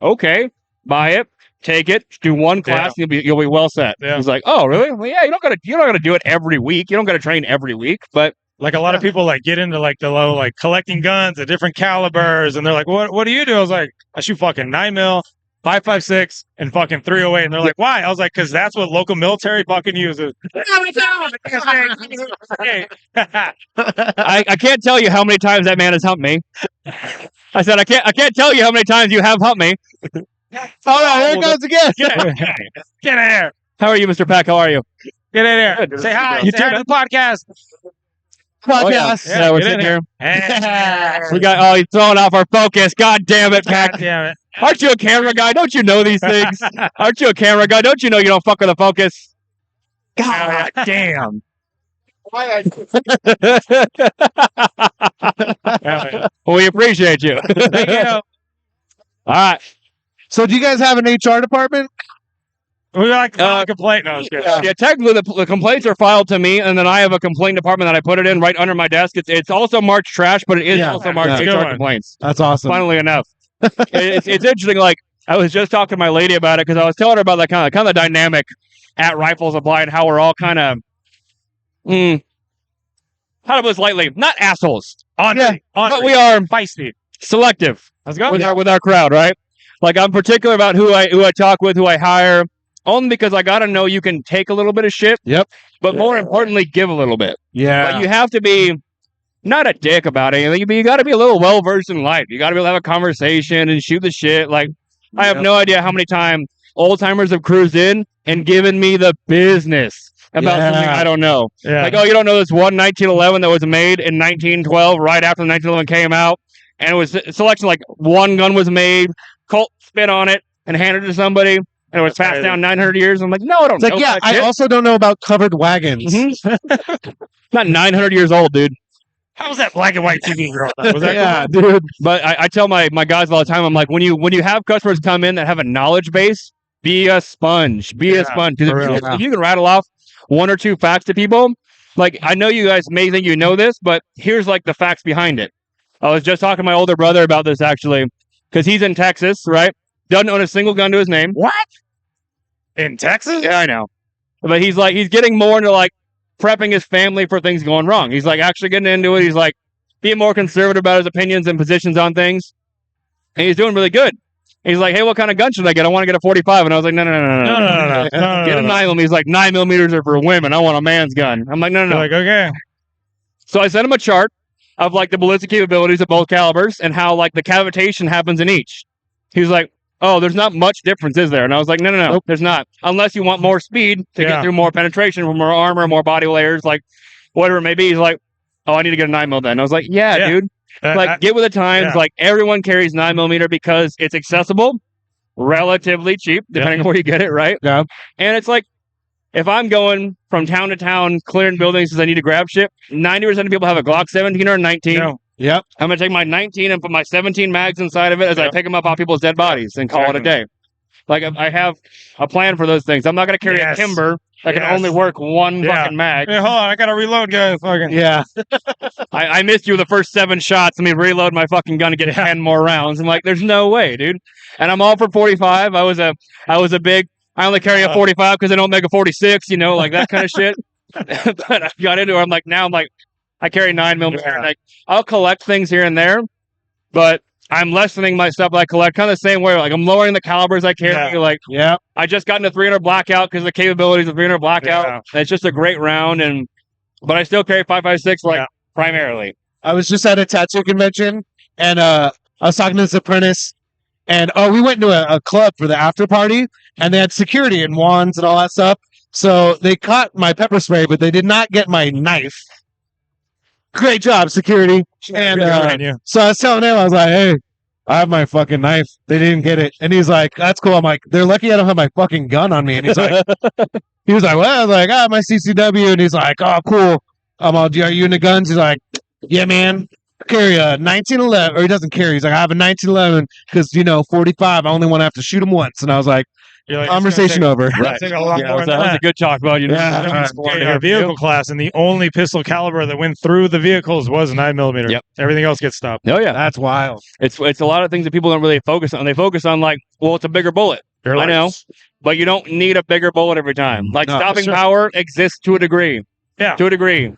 Okay, buy it, take it, do one class, and you'll be well set. Yeah. He's like, "Oh, really? Well, yeah. You don't gotta do it every week. You don't gotta train every week, but Like a lot of people like get into like the low, like collecting guns at different calibers, and they're like, "What do you do?" I was like, "I shoot fucking 9mm, 5.56, and fucking 308." And they're like, "Why?" I was like, "Because that's what local military fucking uses." Hey. I can't tell you how many times that man has humped me." I said, I can't tell you how many times you have humped me." All right, here it goes again. Get in here. Get in here. How are you, Mr. Pack? How are you? Get in here. Good. Say hi. You Say hi too, to the podcast. Podcast. Yeah, we're get sitting in here. We got he's throwing off our focus. God damn it, Pack. God damn it. Aren't you a camera guy? Don't you know these things? Aren't you a camera guy? Don't you know you don't fuck with the focus? God damn. Well, we appreciate you. All right. So, do you guys have an HR department? We like to file a complaint. No, I'm just kidding. Yeah, technically the complaints are filed to me, and then I have a complaint department that I put it in right under my desk. It's also marked trash, but it is also marked Good HR one. complaints. That's awesome. Funnily enough, it's interesting. Like I was just talking to my lady about it because I was telling her about that kind of the dynamic at Rifle Supply and how we're all kind of, how to put this lightly, not assholes, but we are feisty. selective. Let's go. with our crowd, right? Like I'm particular about who I talk with, who I hire, only because I got to know you can take a little bit of shit. Yep. But more importantly, give a little bit. Yeah. Like you have to be not a dick about anything, but you got to be a little well versed in life. You got to be able to have a conversation and shoot the shit. Like I have no idea how many times old timers have cruised in and given me the business about something I don't know. Yeah. Like, oh, you don't know this one 1911 that was made in 1912, right after the 1911 came out, and it was a selection like one gun was made, Colt spit on it, and handed it to somebody, and it was passed down 900 years. I'm like, no, I don't It's know. like, yeah, that I shit. also don't know about covered wagons. Not 900 years old, dude. How was that black and white TV girl? Was that Yeah, cool? dude. But I tell my guys all the time, I'm like, when you have customers come in that have a knowledge base, be a sponge. Be a sponge. Because for real. if you can rattle off one or two facts to people, like I know you guys may think you know this, but here's like the facts behind it. I was just talking to my older brother about this actually, because he's in Texas, right? Doesn't own a single gun to his name. What? In Texas? Yeah, I know. But he's getting more into like prepping his family for things going wrong. He's like actually getting into it. He's like being more conservative about his opinions and positions on things. And he's doing really good. He's like, hey, what kind of gun should I get? I want to get a 45. And I was like, no. Get a 9mm. He's like, 9mm are for women. I want a man's gun. I'm like, no. Like, okay. So I sent him a chart of like the ballistic capabilities of both calibers and how like the cavitation happens in each. He was like, oh, there's not much difference, is there? And I was like, no, Nope. there's not. Unless you want more speed to get through more penetration, more armor, more body layers, like whatever it may be. He's like, oh, I need to get a 9mm then. And I was like, yeah. Dude. Like, get with the times. Yeah. Like, everyone carries 9mm because it's accessible, relatively cheap, depending on where you get it, right? Yeah. And it's like, if I'm going from town to town, clearing buildings because I need to grab shit, 90% of people have a Glock 17 or a 19. No. Yep. I'm going to take my 19 and put my 17 mags inside of it as I pick them up off people's dead bodies and call it a day. Like, I have a plan for those things. I'm not going to carry a timber that can only work one fucking mag. Hey, hold on. I got to reload, guys. Fucking. Yeah. I missed you the first 7 shots. Let me reload my fucking gun to get 10 more rounds. I'm like, there's no way, dude. And I'm all for 45. I was a big, I only carry a 45 because I don't make a 46, you know, like that kind of shit. But I got into it. I'm like, I carry 9mm. Yeah. Like, I'll collect things here and there, but I'm lessening my stuff that I collect kind of the same way. Like, I'm lowering the calibers I carry. Yeah. Like, Yeah. I just got into 300 Blackout because of the capabilities of 300 Blackout. Yeah. And it's just a great round, but I still carry 5.56 primarily. I was just at a tattoo convention, and I was talking to this apprentice, and we went to a club for the after party, and they had security and wands and all that stuff. So they caught my pepper spray, but they did not get my knife. Great job, security. And so I was telling him, I was like, hey, I have my fucking knife. They didn't get it. And he's like, that's cool. I'm like, they're lucky I don't have my fucking gun on me. And he's like, he was like, well, I was like, I have my CCW. And he's like, oh, cool. I'm all, are you into guns? He's like, yeah, man. I carry a 1911. Or he doesn't carry. He's like, I have a 1911 because, 45. I only want to have to shoot him once. And I was like, conversation over. Right. Take a lot Yeah, more that than was a that. good talk about A vehicle class, and the only pistol caliber that went through the vehicles was 9mm. Yep. Everything else gets stopped. Oh yeah, That's wild. it's a lot of things that people don't really focus on. They focus on like, well, it's a bigger bullet. You're I know, but you don't need a bigger bullet every time. Like No, stopping sure. power exists to a degree. Yeah. To a degree.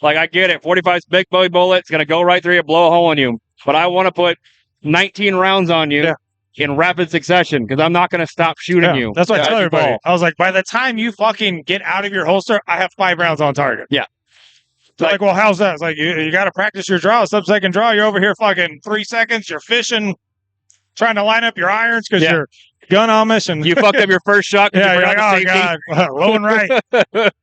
Like I get it. 45's big boy bullet. It's gonna go right through you, blow a hole in you. But I want to put 19 rounds on you. Yeah. In rapid succession, because I'm not going to stop shooting you. That's what I tell as you everybody. fall. I was like, by the time you fucking get out of your holster, I have 5 rounds on target. Yeah. They're like, well, how's that? It's like, you got to practice your draw, sub-second draw. You're over here fucking 3 seconds. You're fishing, trying to line up your irons because you're gun Amish. And You fucked up your first shot. 'cause you yeah, you're forgot like, the oh, safety. God, low and right.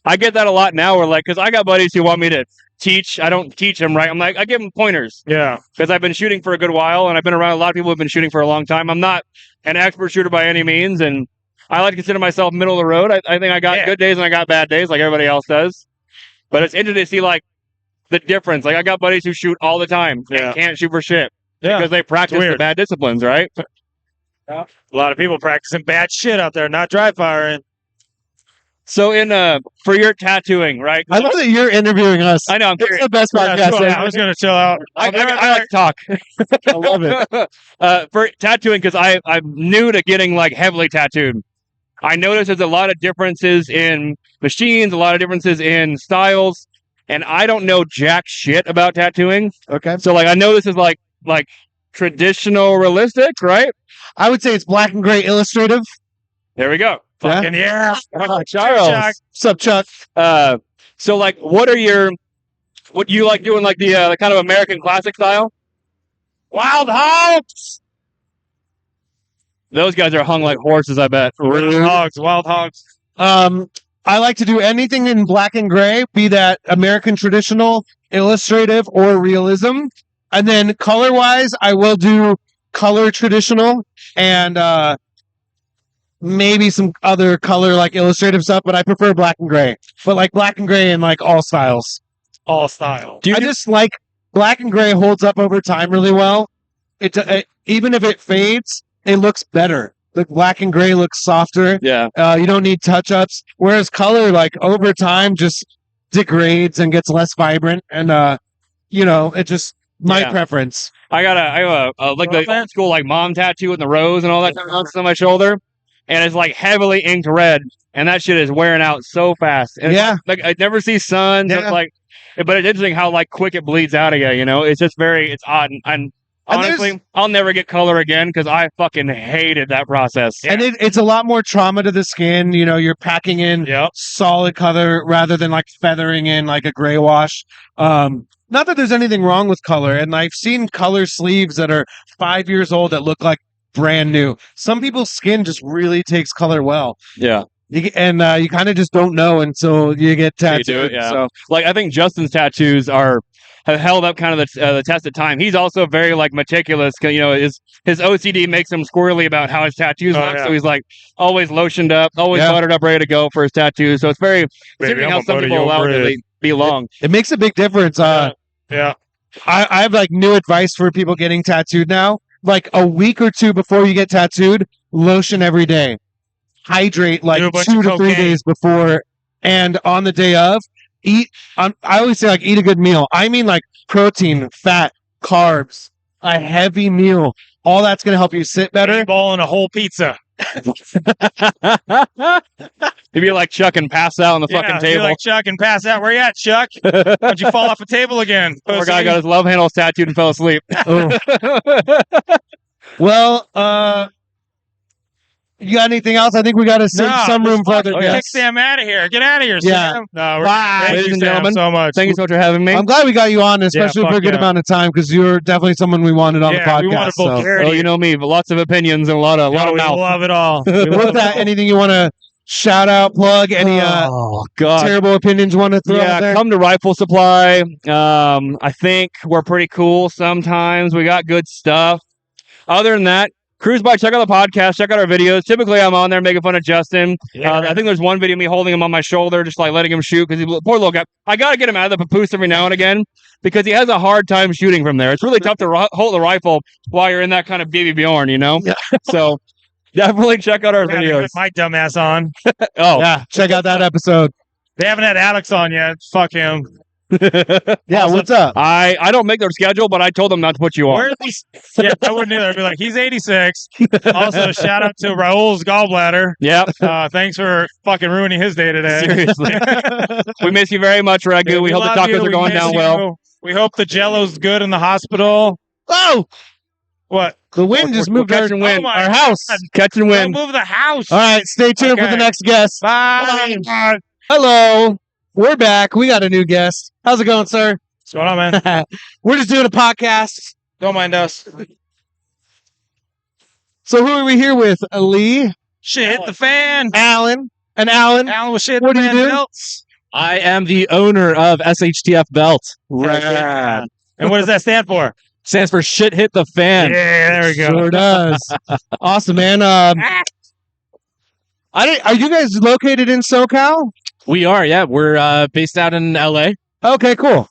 I get that a lot now. Where like, because I got buddies who want me to teach. I don't teach them right. I'm like, I give them pointers Yeah. because I've been shooting for a good while, and I've been around a lot of people who've been shooting for a long time. I'm not an expert shooter by any means, and I like to consider myself middle of the road. I think I got good days and I got bad days, like everybody else does. But it's interesting to see like the difference. Like I got buddies who shoot all the time and can't shoot for shit because they practice the bad disciplines, right? A lot of people practicing bad shit out there, not dry firing. So for your tattooing, right? I love that you're interviewing us. I know. I'm It's curious. the best podcast. I was going to chill out. I like to talk. I love it. For tattooing, because I'm new to getting like heavily tattooed. I notice there's a lot of differences in machines, a lot of differences in styles, and I don't know jack shit about tattooing. Okay. So like I know this is like traditional realistic, right? I would say it's black and gray illustrative. There we go. Fucking yeah. Charles. Chuck. What's up, Chuck? So like what you like doing like the kind of American classic style? Wild hogs. Those guys are hung like horses, I bet. Wild hogs. I like to do anything in black and gray, be that American traditional, illustrative, or realism. And then color-wise, I will do color traditional and maybe some other color like illustrative stuff, but I prefer black and gray. But like black and gray in like all styles. All style. I just like black and gray holds up over time really well. Even if it fades, it looks better. The black and gray looks softer. Yeah. You don't need touch-ups. Whereas color, like over time, just degrades and gets less vibrant. And it's just my preference. I have a like the old school like mom tattoo with the rose and all that kind of nonsense on my shoulder, and it's like heavily inked red, and that shit is wearing out so fast. And like I never see sun. Yeah. So it's but it's interesting how like quick it bleeds out of you. You know, it's just it's odd. And honestly, I'll never get color again because I fucking hated that process. And it's a lot more trauma to the skin. You know, you're packing in solid color rather than like feathering in like a gray wash. Not that there's anything wrong with color, and I've seen color sleeves that are 5 years old that look like brand new. Some people's skin just really takes color well. Yeah. You kind of just don't know until you get tattooed. You do it, yeah. So, like, I think Justin's tattoos have held up kind of the test of time. He's also very like meticulous. You know, his OCD makes him squirrely about how his tattoos look. So he's like always lotioned up, always buttered up, ready to go for his tattoos. So it's very interesting how some people allow it to be long. It makes a big difference. I have like new advice for people getting tattooed now. Like a week or two before you get tattooed, lotion every day. Hydrate like 2 to 3 days before, and on the day of, eat. I always say like eat a good meal. I mean like protein, fat, carbs, a heavy meal. All that's going to help you sit better. Ball and a whole pizza. If you like Chuck and pass out on the fucking table. You like Chuck and pass out. Where you at, Chuck? Why'd you fall off a table again? Poor guy got his love handles tattooed and fell asleep. Well, you got anything else? I think we got to save some room for other Kick guests. Sam out of here. Get out of here, Yeah. Sam. No, Bye. Ladies and gentlemen, so much. thank you so much for having me. I'm glad we got you on, especially for a good amount of time, because you're definitely someone we wanted on the podcast. We wanted vulgarity. Oh, you know me, but lots of opinions and a lot of we mouth. love it all. With that, anything you want to shout out, plug, any terrible opinions you want to throw out there? Come to Rifle Supply. I think we're pretty cool sometimes. We got good stuff. Other than that, cruise by, check out the podcast, check out our videos. Typically, I'm on there making fun of Justin. I think there's one video of me holding him on my shoulder, just like letting him shoot, because poor little guy. I got to get him out of the papoose every now and again, because he has a hard time shooting from there. It's really tough to hold the rifle while you're in that kind of Baby Bjorn, you know? Yeah. So definitely check out our videos. My dumbass on. Yeah, check out that episode. They haven't had Alex on yet. Fuck him. Yeah, Also, what's up? I don't make their schedule, but I told them not to put you on. Where are these? Yeah, I wouldn't either. I'd be like, he's 86. Also, shout out to Raul's gallbladder. Yep. Thanks for fucking ruining his day today. Seriously. We miss you very much, Ragu. We hope the love tacos you. are going We miss down you. well. We hope the Jello's good in the hospital. Oh, What? the wind just moved We're our, catching wind. my our house. Catch and Don't win. move the house. All right, stay tuned for Okay. the next guest. Bye. Bye. Hello, we're back. We got a new guest. How's it going, sir? What's going on, man? We're just doing a podcast. Don't mind us. So who are we here with? Lee, Shit hit the fan. Alan, and Alan. Alan was shit. What do you fan do? belts. I am the owner of SHTF Belt. Rad. And what does that stand for? Stands for Shit Hit the Fan. Yeah, there we go. Sure does. Awesome, man. Are you guys located in SoCal? We are, yeah. We're based out in LA. Okay, cool.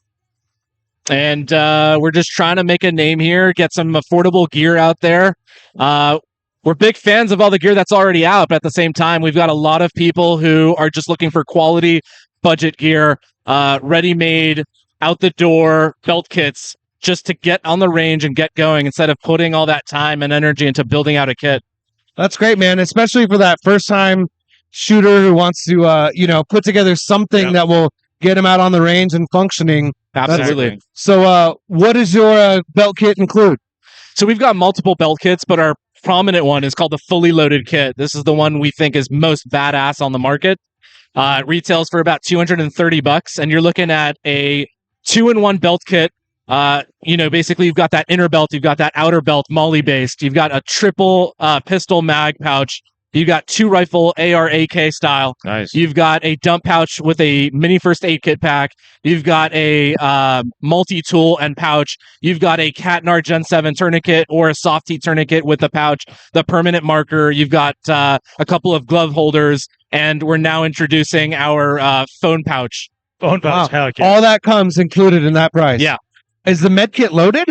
And we're just trying to make a name here, get some affordable gear out there. We're big fans of all the gear that's already out, but at the same time, we've got a lot of people who are just looking for quality budget gear, ready-made, out-the-door belt kits, just to get on the range and get going instead of putting all that time and energy into building out a kit. That's great, man, especially for that first-time shooter who wants to, put together something that will get him out on the range and functioning. Absolutely. So what does your belt kit include? So we've got multiple belt kits, but our prominent one is called the fully loaded kit. This is the one we think is most badass on the market. It retails for about $230, and you're looking at a 2-in-1 belt kit. Basically you've got that inner belt, you've got that outer belt, MOLLE based, you've got a triple pistol mag pouch, you've got 2 rifle AR AK style. Nice. You've got a dump pouch with a mini first aid kit pack. You've got a multi-tool and pouch. You've got a Catnar Gen 7 tourniquet or a Softy tourniquet with a pouch, the permanent marker. You've got a couple of glove holders, and we're now introducing our phone pouch. Phone pouch. Wow. Hell yeah. All that comes included in that price. Yeah. Is the med kit loaded?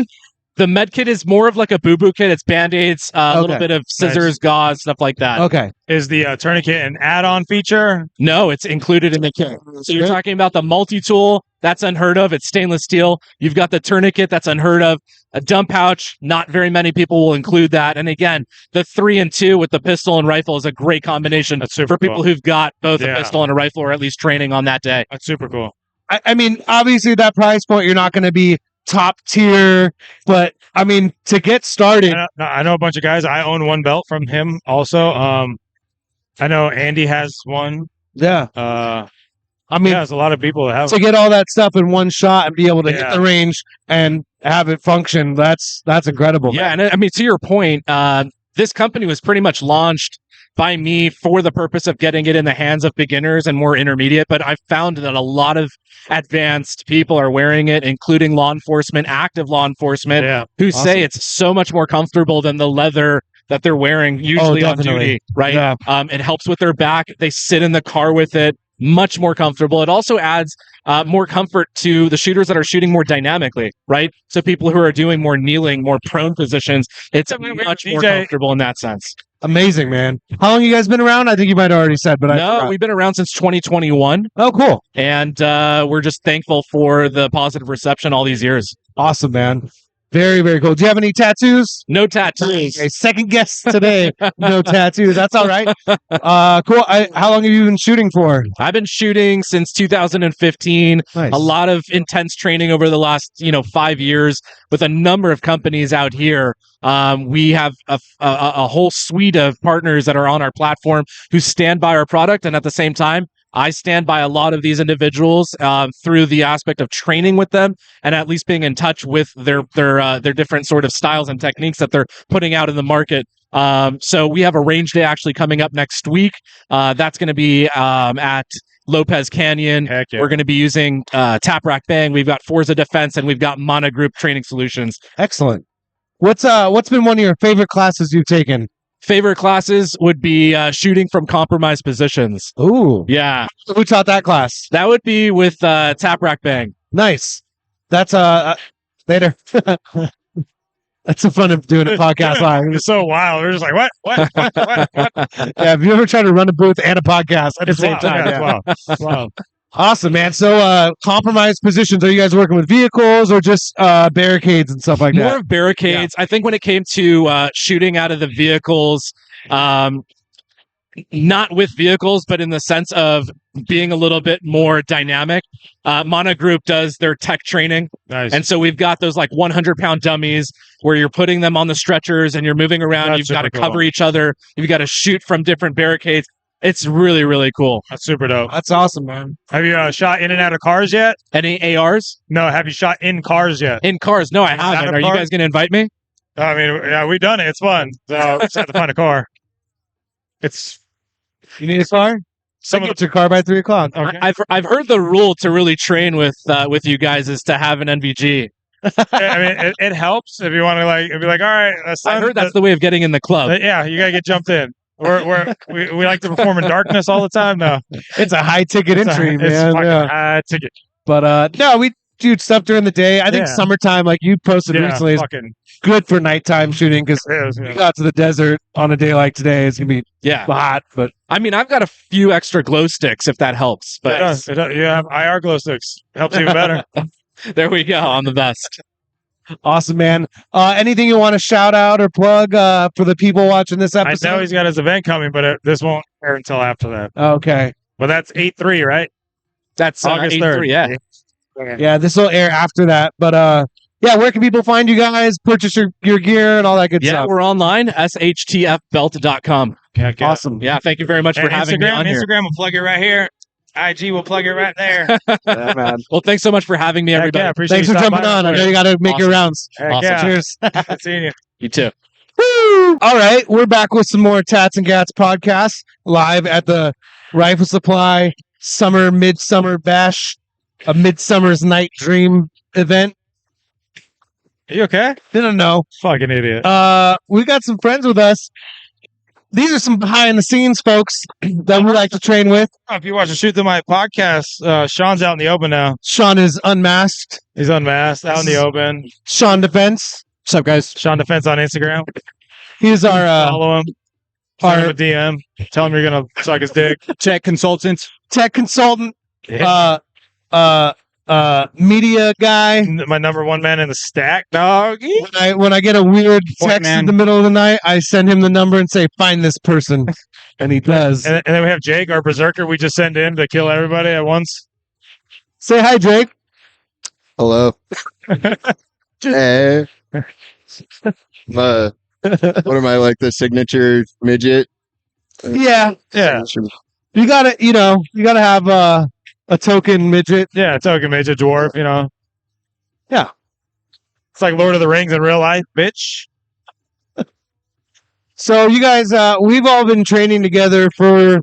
The med kit is more of like a boo-boo kit. It's Band-Aids, a little bit of scissors, gauze, stuff like that. Okay. Is the tourniquet an add-on feature? No, it's included in the kit. So you're talking about the multi-tool. That's unheard of. It's stainless steel. You've got the tourniquet. That's unheard of. A dump pouch. Not very many people will include that. And again, the 3-in-2 with the pistol and rifle is a great combination for people who've got both a pistol and a rifle, or at least training on that day. That's super cool. I mean, obviously, at that price point, you're not going to be top tier, but I mean, to get started, I know a bunch of guys. I own one belt from him also. I know Andy has one. Yeah. I mean, there's a lot of people that have to get all that stuff in one shot and be able to hit the range and have it function. That's incredible. Yeah, and I mean, to your point, this company was pretty much launched by me for the purpose of getting it in the hands of beginners and more intermediate. But I've found that a lot of advanced people are wearing it, including law enforcement, active law enforcement, who say it's so much more comfortable than the leather that they're wearing usually on duty, right? Yeah. It helps with their back. They sit in the car with it, much more comfortable. It also adds more comfort to the shooters that are shooting more dynamically, right? So people who are doing more kneeling, more prone positions, it's much more comfortable in that sense. Amazing, man. How long you guys been around? I think you might have already said, but no, we've been around since 2021. Oh, cool. And we're just thankful for the positive reception all these years. Awesome, man. Very, very cool. Do you have any tattoos? No tattoos. Okay, second guess today. No tattoos. That's all right. Cool. How long have you been shooting for? I've been shooting since 2015. Nice. A lot of intense training over the last, 5 years with a number of companies out here. We have a whole suite of partners that are on our platform who stand by our product, and at the same time, I stand by a lot of these individuals through the aspect of training with them and at least being in touch with their different sort of styles and techniques that they're putting out in the market. So we have a range day actually coming up next week. That's going to be at Lopez Canyon. Heck yeah. We're going to be using Tap Rack Bang. We've got Forza Defense, and we've got Mana Group Training Solutions. Excellent. What's been one of your favorite classes you've taken? Favorite classes would be shooting from compromised positions. Ooh. Yeah. Who taught that class? That would be with Tap Rack Bang. Nice. That's later. That's the fun of doing a podcast live. It's so wild. We're just like, what? Yeah, have you ever tried to run a booth and a podcast at the same wild. time? Yeah, it's wild. Wow. Awesome, man. So, compromised positions. Are you guys working with vehicles or just barricades and stuff like that? More of barricades. Yeah. I think when it came to shooting out of the vehicles, not with vehicles, but in the sense of being a little bit more dynamic. Mana Group does their tech training. Nice. And so we've got those like 100-pound dummies where you're putting them on the stretchers and you're moving around. That's You've got to cool. cover each other. You've got to shoot from different barricades. It's really, really cool. That's super dope. That's awesome, man. Have you shot in and out of cars yet? Any ARs? No. Have you shot in cars yet? In cars? No, I haven't. Are you guys going to invite me? I mean, yeah, we've done it. It's fun. So just have to find a car. You need a car? Get your car by 3:00. Okay. I've heard the rule to really train with you guys is to have an NVG. I mean, it helps if you want to be like, all right. I heard that's the way of getting in the club. Yeah, you gotta get jumped in. we like to perform in darkness all the time. No, It's a high ticket entry, it's man. fucking Yeah. high ticket. But no, we do stuff during the day. I think Yeah. summertime, like you posted Yeah, recently, is fucking. good for nighttime shooting because It is, we yeah. got to the desert on a day like today. It's gonna be Yeah. hot, but I mean, I've got a few extra glow sticks if that helps. It But does. You have IR glow sticks. Helps even better. there we go. I'm the best. awesome, man. Anything you want to shout out or plug for the people watching this I episode? know he's got his event coming, but this won't air until after that. Okay. But that's 8/3, right? That's August 8/3, 3rd. Yeah. Yeah, this will air after that. But yeah, where can people find you guys? Purchase your gear and all that good Yeah, stuff. we're online, shtfbelt.com. Yeah, okay. Awesome. Yeah, thank you very much for And having me on here. Instagram will plug it right here. IG will plug it right there. Yeah, man. Well, thanks so much for having me, Heck everybody. yeah, appreciate Thanks you for stopping jumping by. on. I know you got to make your Awesome. rounds. Heck Awesome. yeah. Cheers. Good seeing you. You too. Woo! All right, we're back with some more Tats and Gats podcast live at the Rifle Supply Midsummer Bash, a Midsummer's Night Dream event. Are you okay? Didn't know. Fucking idiot. We got some friends with us. These are some behind the scenes folks that we like to train with. If you watch the Shoot the Mic podcast, Sean's out in the open now. Sean is unmasked. He's unmasked, out in the open. Sean Defense. What's up, guys? Sean Defense on Instagram. He's our Follow him. Send him our a DM. Tell him you're gonna suck his dick. Tech consultant. tech consultant, Yeah. media guy. My number one man in the stack, dog. When I get a weird Point text man. in the middle of the night, I send him the number and say, "Find this person," and he does. And then we have Jake, our berserker. We just send in to kill everybody at once. Say hi, Jake. Hello. Hey. What am I, like the signature midget? Yeah, Yeah, you gotta have a token midget. yeah. Token midget dwarf. You know. Yeah. It's like Lord of the Rings in real life, bitch. So you guys, we've all been training together for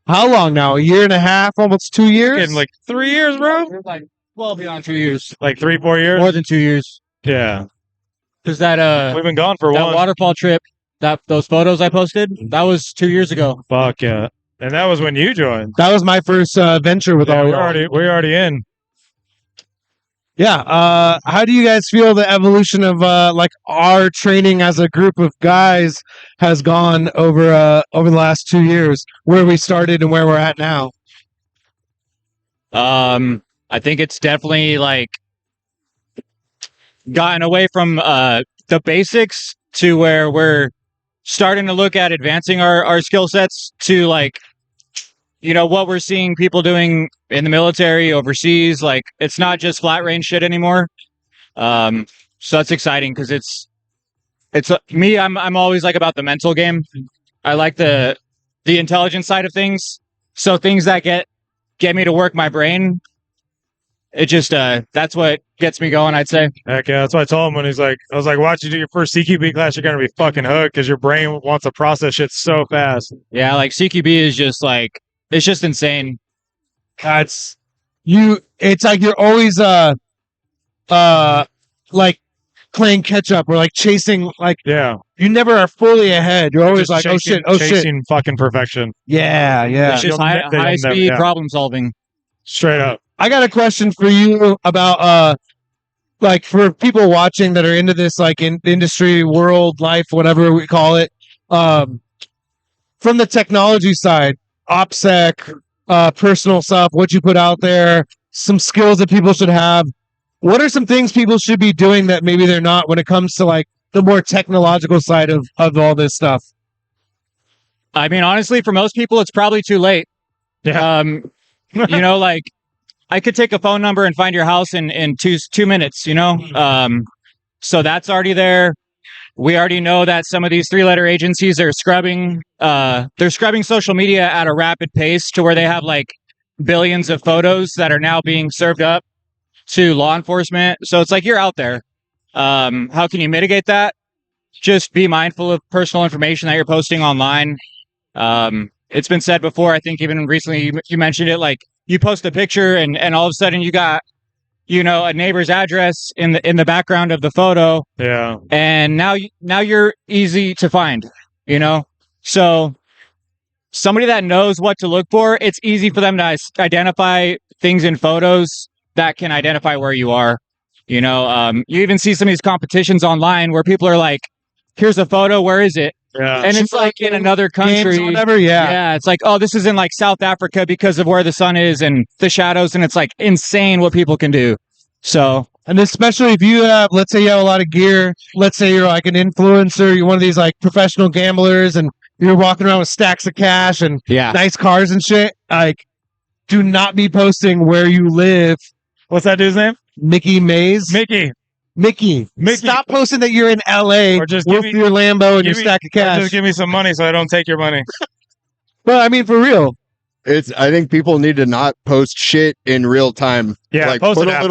how long now? A year and a half, almost 2 years. Getting like 3 years, bro. Like well beyond 2 years. Like 3-4 years. More than 2 years. Yeah, Because that we've been gone for that one. waterfall trip, those photos I posted, that was 2 years ago. Fuck yeah. And that was when you joined. That was my first venture with Yeah, all we're y'all. already in. Yeah. How do you guys feel the evolution of like our training as a group of guys has gone over the last 2 years? Where we started and where we're at now. I think it's definitely like gotten away from the basics to where we're starting to look at advancing our skill sets to like, you know, what we're seeing people doing in the military overseas. Like it's not just flat range shit anymore. So that's exciting because it's me. I'm always like about the mental game. I like the intelligence side of things. So things that get me to work my brain. It just that's what gets me going, I'd say. Heck yeah, that's what I told him when I was like, watch you do your first CQB class, you're gonna be fucking hooked because your brain wants to process shit so fast. Yeah, like CQB is just like it's just insane. It's like you're always like playing catch up or like chasing, like Yeah, you never are fully ahead. You're always just like, oh shit. chasing fucking perfection, Yeah. It's just You'll high never- speed yeah. problem solving. straight up. I got a question for you about like for people watching that are into this like in industry, world, life, whatever we call it. From the technology side, OPSEC, personal stuff, what you put out there, some skills that people should have. What are some things people should be doing that maybe they're not when it comes to like the more technological side of all this stuff? I mean, honestly, for most people, it's probably too late. Yeah. You know, like I could take a phone number and find your house in 2 minutes, you know? So that's already there. We already know that some of these 3-letter agencies are scrubbing, they're scrubbing social media at a rapid pace to where they have like billions of photos that are now being served up to law enforcement. So it's like you're out there. How can you mitigate that? Just be mindful of personal information that you're posting online. It's been said before, I think even recently you mentioned it, like you post a picture and all of a sudden you got, you know, a neighbor's address in the background of the photo. Yeah, And now you're easy to find, you know? So somebody that knows what to look for, it's easy for them to identify things in photos that can identify where you are. You know, you even see some of these competitions online where people are like, here's a photo, where is it? Yeah. And it's like in another country. Games, whatever, yeah. It's like, oh, this is in like South Africa because of where the sun is and the shadows. And it's like insane what people can do. So, and especially if you have, let's say you have a lot of gear, let's say you're like an influencer, you're one of these like professional gamblers and you're walking around with stacks of cash and nice cars and shit, like, do not be posting where you live. What's that dude's name? Mickey Mays. Mickey. Stop posting that you're in LA or just with your Lambo and your stack of cash. Just give me some money so I don't take your money. Well, I mean, for real. I think people need to not post shit in real time. Yeah, like post put it a after.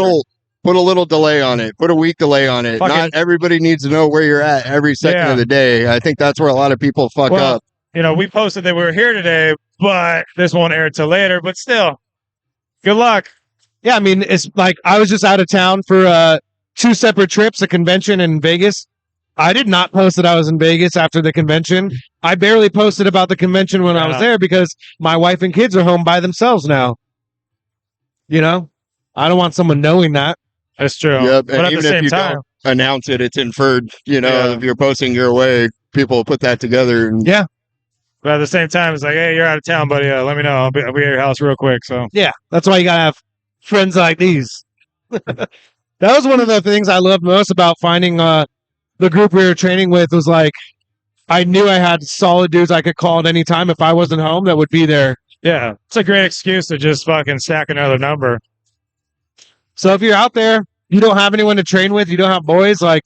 put a little delay on it. Put a week delay on it. Not everybody needs to know where you're at every second of the day. I think that's where a lot of people fuck up. You know, we posted that we were here today, but this won't air till later. But still, good luck. Yeah, I mean, it's like I was just out of town for 2 separate trips, a convention in Vegas. I did not post that I was in Vegas after the convention. I barely posted about the convention when I was there because my wife and kids are home by themselves now. You know, I don't want someone knowing that. That's true. Yep. But And at even the same if you time, don't announce it, it's inferred. You know, if you're posting your way, people will put that together. And yeah. But at the same time, it's like, hey, you're out of town, buddy. Let me know. I'll be at your house real quick. So yeah, that's why you gotta have friends like these. That was one of the things I loved most about finding the group we were training with. Was like, I knew I had solid dudes I could call at any time if I wasn't home that would be there. Yeah, it's a great excuse to just fucking stack another number. So if you're out there, you don't have anyone to train with, you don't have boys, like,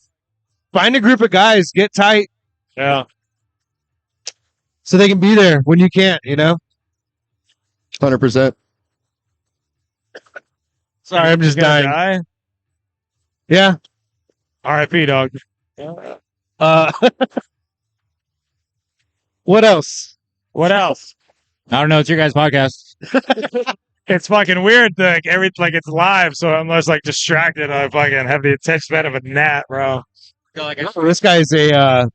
find a group of guys, get tight. Yeah. So they can be there when you can't, you know? 100%. Sorry, I'm just dying. Die? Yeah. R.I.P. dog. What else? What else? I don't know. It's your guys' podcast. It's fucking weird. Like it's live, so I'm just like distracted. I fucking have the attention span of a gnat, bro. This guy's a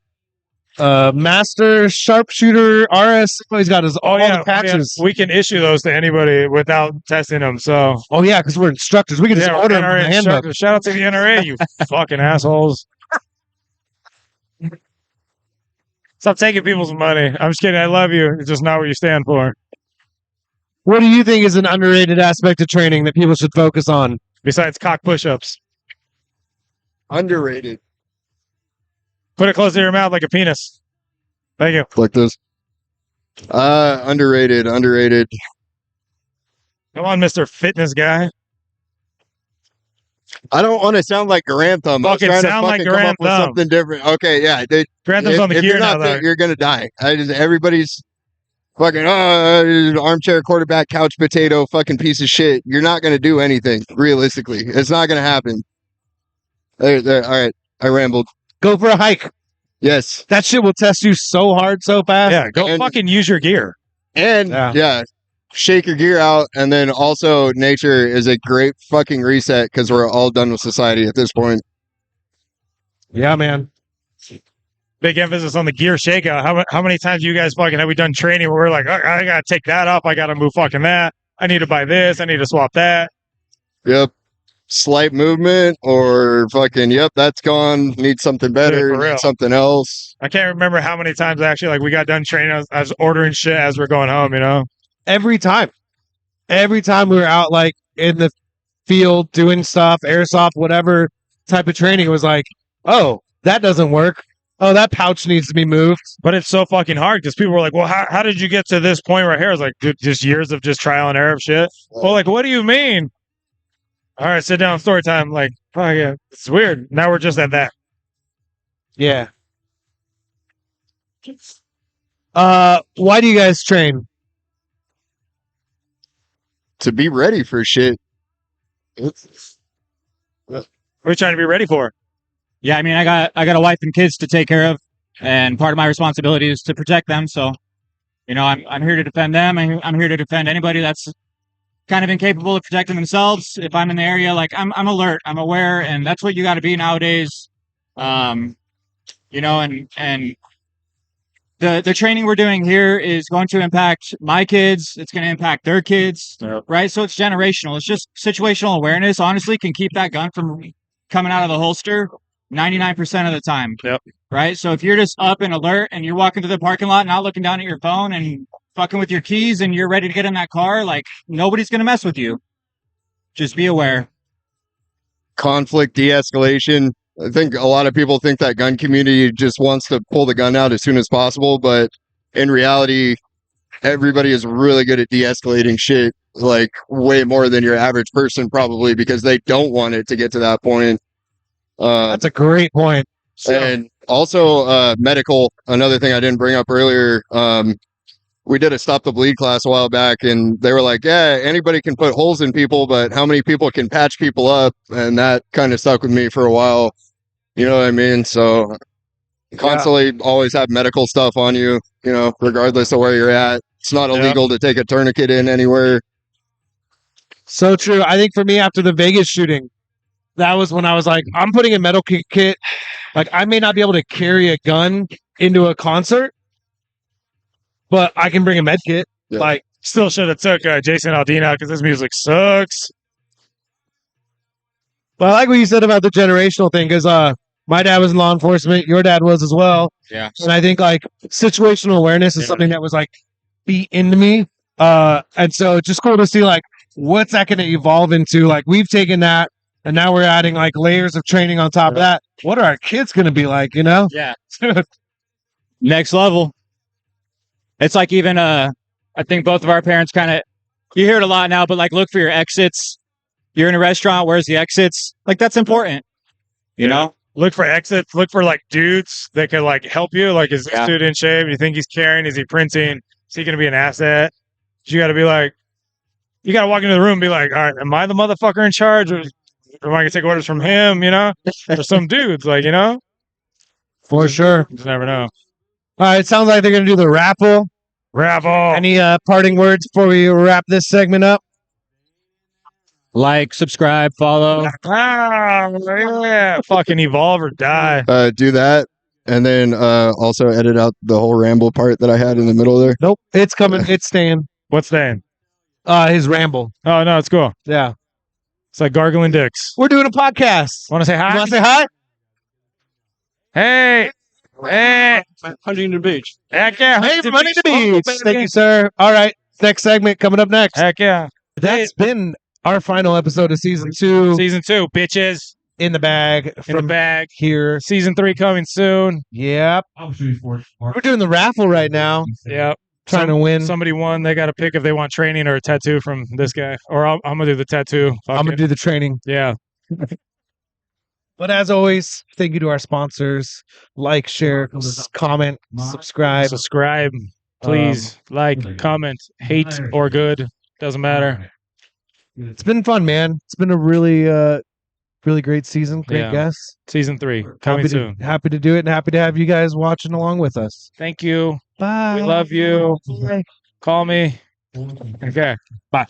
master sharpshooter RS. He's got all the patches. We can issue those to anybody without testing them. So, because we're instructors. We can just order them from the handbook. Shout out to the NRA, you fucking assholes. Stop taking people's money. I'm just kidding. I love you. It's just not what you stand for. What do you think is an underrated aspect of training that people should focus on? Besides cock push-ups. Underrated. Put it close to your mouth like a penis. Thank you. Like this. Underrated. Come on, Mr. Fitness guy. I don't want to sound like Grantham. I was trying to sound like come up with Grantham. something different. Okay, yeah. Grantham's on the if gear you're now, not fit, though. you're gonna die. Everybody's fucking armchair quarterback, couch potato, fucking piece of shit. You're not gonna do anything realistically. It's not gonna happen. There. All right, I rambled. Go for a hike. Yes, that shit will test you so hard, so fast. Yeah, go fucking use your gear. And shake your gear out, and then also nature is a great fucking reset because we're all done with society at this point. Yeah, man. Big emphasis on the gear shakeout. How many times you guys fucking have we done training where we're like, oh, I gotta take that off, I gotta move fucking that, I need to buy this, I need to swap that. Yep. Slight movement or fucking that's gone. Need something better. Yeah, need something else. I can't remember how many times actually like we got done training. I was ordering shit as we're going home. You know, every time we were out like in the field doing stuff, airsoft, whatever type of training, it was like, oh, that doesn't work. Oh, that pouch needs to be moved. But it's so fucking hard because people were like, well, how did you get to this point right here? I was like, dude, just years of just trial and error of shit. Well, like, what do you mean? All right, sit down, story time. Like, oh yeah, it's weird. Now we're just at that. Yeah. Why do you guys train? To be ready for shit. What are you trying to be ready for? Yeah, I mean, I got a wife and kids to take care of, and part of my responsibility is to protect them. So, you know, I'm here to defend them. I'm here to defend anybody that's kind of incapable of protecting themselves. If I'm in the area, like I'm alert, I'm aware, and that's what you got to be nowadays. You know, and the training we're doing here is going to impact my kids. It's going to impact their kids, right? So it's generational. It's just situational awareness. Honestly, can keep that gun from coming out of the holster 99% of the time. Yep. Right. So if you're just up and alert and you're walking through the parking lot, not looking down at your phone and fucking with your keys, and you're ready to get in that car, like nobody's going to mess with you. Just be aware. Conflict de-escalation. I think a lot of people think that gun community just wants to pull the gun out as soon as possible, but in reality, everybody is really good at de-escalating shit, like way more than your average person probably, because they don't want it to get to that point. That's a great point. And also medical, another thing I didn't bring up earlier. We did a Stop the Bleed class a while back, and they were like, yeah, anybody can put holes in people, but how many people can patch people up? And that kind of stuck with me for a while. You know what I mean? So constantly always have medical stuff on you, you know, regardless of where you're at. It's not illegal to take a tourniquet in anywhere. So true. I think for me, after the Vegas shooting, that was when I was like, I'm putting a medical kit. Like, I may not be able to carry a gun into a concert, but I can bring a med kit. Yeah. Like, Still should have took Jason Aldean out because his music sucks. but I like what you said about the generational thing, because my dad was in law enforcement, your dad was as well. Yeah. And I think like situational awareness is something that was like beat into me. And so it's just cool to see like what's that going to evolve into. Like, we've taken that and now we're adding like layers of training on top of that. What are our kids going to be like, you know? Yeah. Next level. It's like even I think both of our parents kind of, you hear it a lot now, but like look for your exits. You're in a restaurant, where's the exits? Like, that's important. You know? Look for exits. Look for like dudes that could like help you. Like, is this dude in shape? You think he's carrying? Is he printing? Is he going to be an asset? You got to be like, you got to walk into the room and be like, all right, am I the motherfucker in charge? Or am I going to take orders from him, you know? Or some dudes, like, you know? For sure. You just never know. All right. It sounds like they're going to do the raffle. Raffle. Any parting words before we wrap this segment up? Like, subscribe, follow. Yeah. Fucking evolve or die. Do that. And then also edit out the whole ramble part that I had in the middle there. Nope. It's coming. It's staying. What's that? His ramble. Oh, no, it's cool. Yeah. It's like gargling dicks. We're doing a podcast. Want to say hi? You want to say hi? Hey. Hey. Huntington Beach. Heck yeah. Hey, money to beach. Thank you, sir. All right. Next segment coming up next. Heck yeah. That's been our final episode of season 2. Season 2, bitches. In the bag. In the bag. Here. Season 3 coming soon. Yep. We're doing the raffle right now. Yep. Trying to win. Somebody won. They got to pick if they want training or a tattoo from this guy. Or I'm going to do the tattoo. I'm going to do the training. Yeah. But as always, thank you to our sponsors. Like, share, comment, subscribe. Subscribe. Please. Comment. Hate or good. Doesn't matter. It's been fun, man. It's been a really, really great season. Great guests. Season 3 coming soon. Happy to do it and happy to have you guys watching along with us. Thank you. Bye. We love you. Bye. Call me. Okay. Bye.